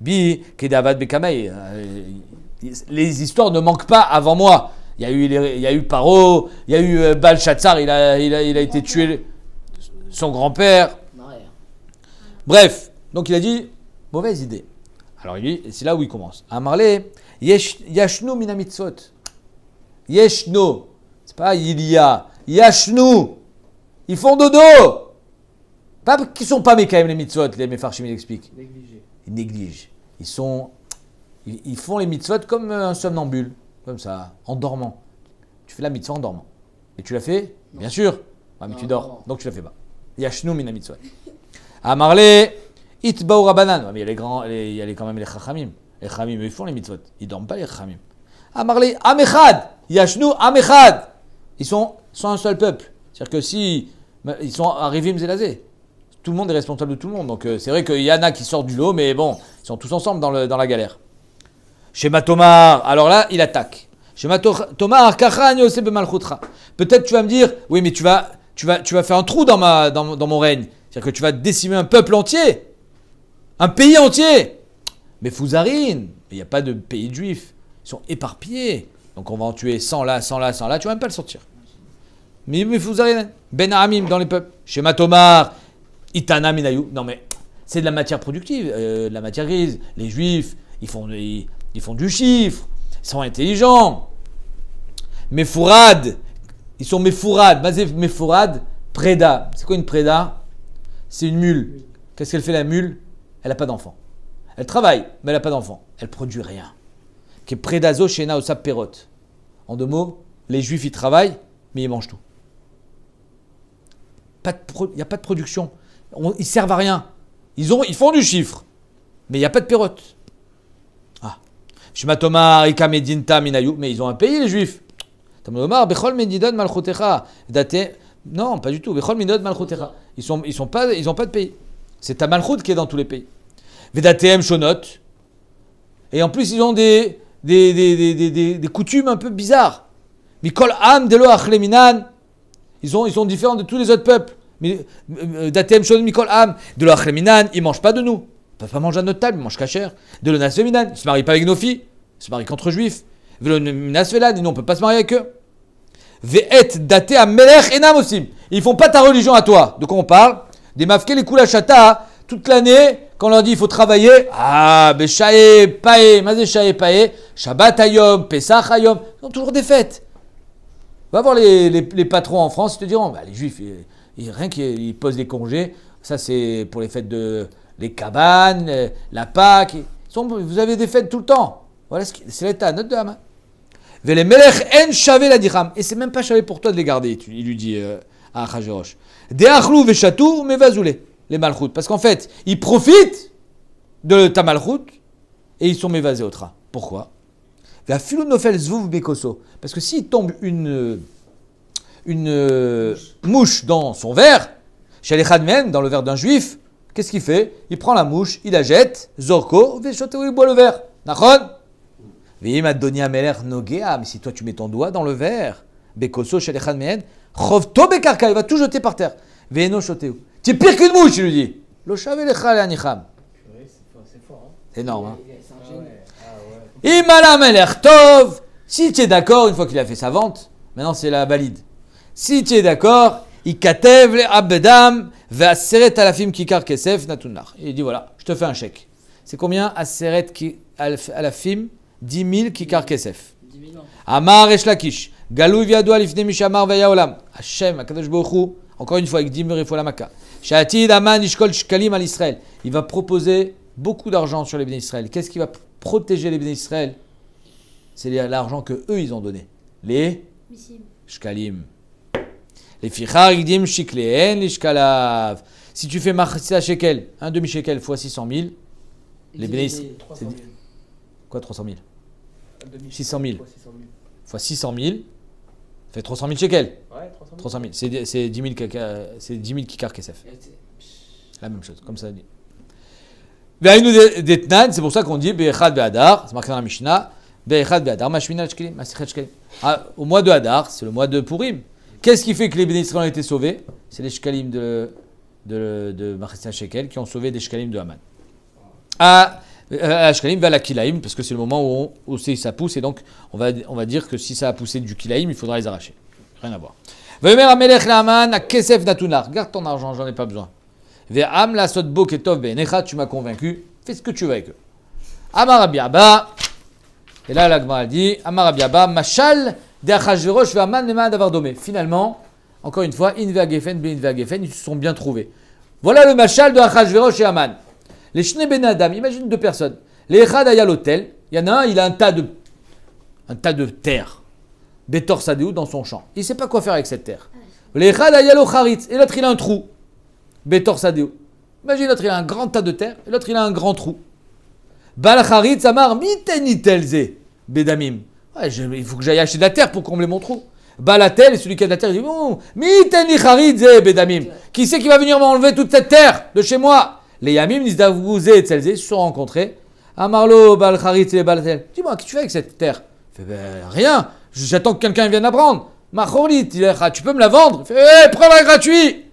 Bi, Kedavad Bekamei. Les histoires ne manquent pas avant moi. Il y a eu Paro, il y a eu Balshazzar, il a été tué. Son grand-père. Bref, donc il a dit, mauvaise idée. Alors c'est là où il commence. Amarle, Yashnu mina mitzvot. Yeshno, c'est pas il y a. Yashnu, ils font dodo. Pas qu'ils sont pas mékaïm les mitzvot, les Mefarshim ils expliquent. Ils négligent. Ils font les mitzvot comme un somnambule, comme ça, en dormant. Tu fais la mitzvah en dormant. Et tu l'as fait? Bien sûr. Ouais, mais tu dors, donc tu la fais pas. Yashnu mina mitzvot. Amarle, itba'u rabanan. Ouais, mais il y a les grands, il y a quand même les chachamim. Les chachamim, ils font les mitzvot. Ils dorment pas les chachamim. Amarle, amechad, yashnu amechad. Ils sont un seul peuple. C'est-à-dire que si ils sont arrivés zélazé, tout le monde est responsable de tout le monde. Donc c'est vrai qu'il y en a qui sortent du lot, mais bon, ils sont tous ensemble dans la galère. Shema Tomar, alors là, il attaque. Shema Tomar, kachan yosef b'malchutra. Peut-être tu vas me dire, oui, mais tu vas faire un trou dans mon règne. C'est-à-dire que tu vas décimer un peuple entier, un pays entier. Mais Fouzarine, il n'y a pas de pays de juifs. Ils sont éparpillés. Donc on va en tuer 100 là, 100 là, 100 là, tu vas même pas le sortir. Mais Fouzarine, Ben Amim dans les peuples. Shema Tomar, Itana Minayou. Non mais c'est de la matière productive, de la matière grise. Les juifs, ils font du chiffre, ils sont intelligents. Mefourad, ils sont Mefourad. Mazef Mefourad, Preda. C'est quoi une Preda? C'est une mule. Qu'est-ce qu'elle fait la mule? Elle n'a pas d'enfant. Elle travaille, mais elle n'a pas d'enfant. Elle produit rien. Qui est Predazo Shena Osab Perot. En deux mots, les juifs ils travaillent, mais ils mangent tout. Il n'y a pas de production. Ils servent à rien. Ils font du chiffre, mais il n'y a pas de pérote. Ah. Shema Tomar, Ika Medinta Minayou. Mais ils ont un pays, les juifs. Tamar, Bechol Medidon Malchotecha. Non, pas du tout. Bechol Medidon Malchotecha. Ils n'ont pas de pays. C'est ta Malchut qui est dans tous les pays. Vedatem Shonot. Et en plus, ils ont des coutumes un peu bizarres. Mikol Am Delo Achleminan. Ils sont différents de tous les autres peuples. Mais Datem Shonot Mikol Am Delo Achleminan. Ils ne mangent pas de nous. Ils ne peuvent pas manger à notre table. Ils mangent kasher. Delo Nasveminan. Ils ne se marient pas avec nos filles. Ils se marient qu'entre juifs. Velo Nasvelan. Nous, on ne peut pas se marier avec eux. Ve'et Date Amelech Enam Osim. Ils ne font pas ta religion à toi. De quoi on parle? Des mafke les Kulachata. Toute l'année, quand on leur dit il faut travailler, Beshae, Pae, Mazé Shae, Pae, Shabbat Ayom, Pesach Ayom, ils ont toujours des fêtes. Va voir les patrons en France, ils te diront, les juifs, rien qu'ils posent des congés, ça c'est pour les fêtes les cabanes, la Pâque, vous avez des fêtes tout le temps. Voilà, c'est l'état, note de Haman. Vele Melech en Shavé la dirham, et c'est même pas chavé pour toi de les garder, il lui dit à Achashverosh. Deachlou Veshatou, Mevazoulé. Les malchoutes. Parce qu'en fait, ils profitent de ta malchoute et ils sont mévasés au train. Pourquoi? Parce que s'il tombe une mouche dans son verre, chez les Khadmen, dans le verre d'un juif, qu'est-ce qu'il fait? Il prend la mouche, il la jette, Zorko, il boit le verre. Nachon? Mais si toi tu mets ton doigt dans le verre, Bekoso chez les Khadmen, Chovto Bekarka, il va tout jeter par terre. Veno Shoteu. Tu es pire qu'une mouche, il lui dit. Lo shavé lecha le anicham. C'est fort, hein. C'est énorme, hein. C'est un génie. Imalam el tov. Si tu es d'accord, une fois qu'il a fait sa vente, maintenant c'est la valide. Si tu es d'accord, il katev le abedam ve'aseret alafim kikar kesef natunar. Il dit voilà, je te fais un chèque. C'est combien aseret alafim? 10 000 kikar kesef. 10 000 ans. Amar esh lakish. Galou viado alifne mishamar ve'yaolam. Hashem, akadosh baruch. Encore une fois, avec Dimur et Folamaka. Shatid Aman Ishkol Shkalim al Israël. Il va proposer beaucoup d'argent sur les bénis Israël. Qu'est-ce qui va protéger les bénis Israël? C'est l'argent que eux ils ont donné. Les Shkalim. Les Fichar Igdim Shikleen Ishkalav. Si tu fais Machsita Shekel, un demi-shekel fois 600 000, les bénis Israël. 300 000. Quoi 300 000? 600 000. Fois 600 000. Fait 300 000 shekels. Ouais, 300 000. C'est 10 000 kikar kesef. La même chose, comme ça dit. C'est pour ça qu'on dit Be'echad Be'adar, c'est marqué dans la Mishnah, Be'echad Be'adar, Mashmina Shkelim, Masichet Shkelim. Au mois de Hadar, c'est le mois de Purim. Qu'est-ce qui fait que les bénis Israël ont été sauvés? C'est les shkalim de Machsita Shekel qui ont sauvé des shkalim de Haman. Shkalim va la kilaim, parce que c'est le moment où ça pousse, et donc on va dire que si ça a poussé du kilaim, il faudra les arracher. Rien à voir. Ve'omer Amelech le'Haman akesef natunar. Garde ton argent, j'en ai pas besoin. Ve'am la sotbo ketov be'necha, tu m'as convaincu, fais ce que tu veux avec eux. Amar Rabbi Abba, et là la Gemara dit, Amar Rabbi Abba, machal de Achashverosh ve'Haman le'man davar domé. Finalement, encore une fois, in ve'agefen be'in ve'agefen, ils se sont bien trouvés. Voilà le machal de Achashverosh et Haman. Les Shnei Ben Adam, imagine deux personnes. Les Echad aya l'hôtel, il y en a un, il a un tas de terre. Betor Sadéou dans son champ. Il ne sait pas quoi faire avec cette terre. Les Echad aya lo charitz, et l'autre il a un trou. Betor Sadéou. Imagine l'autre, il a un grand tas de terre, et l'autre, il a un grand trou. Balcharit Samar mitenitelze bedamim. Ouais, il faut que j'aille acheter de la terre pour combler mon trou. Balatel, celui qui a de la terre, il dit bon, miteni charidze bedamim. Qui c'est qui va venir m'enlever toute cette terre de chez moi? Les yamim nisdavouze et tzelze se sont rencontrés. Amarlo balcharit et balatel. Dis-moi, qu'est-ce que tu fais avec cette terre? Il fait rien. J'attends que quelqu'un vienne la prendre. Macholit, tu peux me la vendre? Il fait prends-la gratuit.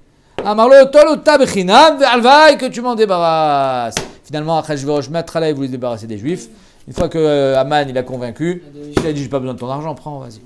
Amarlo tolota bechinam ve'alvaï que tu m'en débarrasses. Finalement, Achashverosh Matrala, il voulait se débarrasser des Juifs. Une fois que Aman il a convaincu, il a dit j'ai pas besoin de ton argent, prends, vas-y.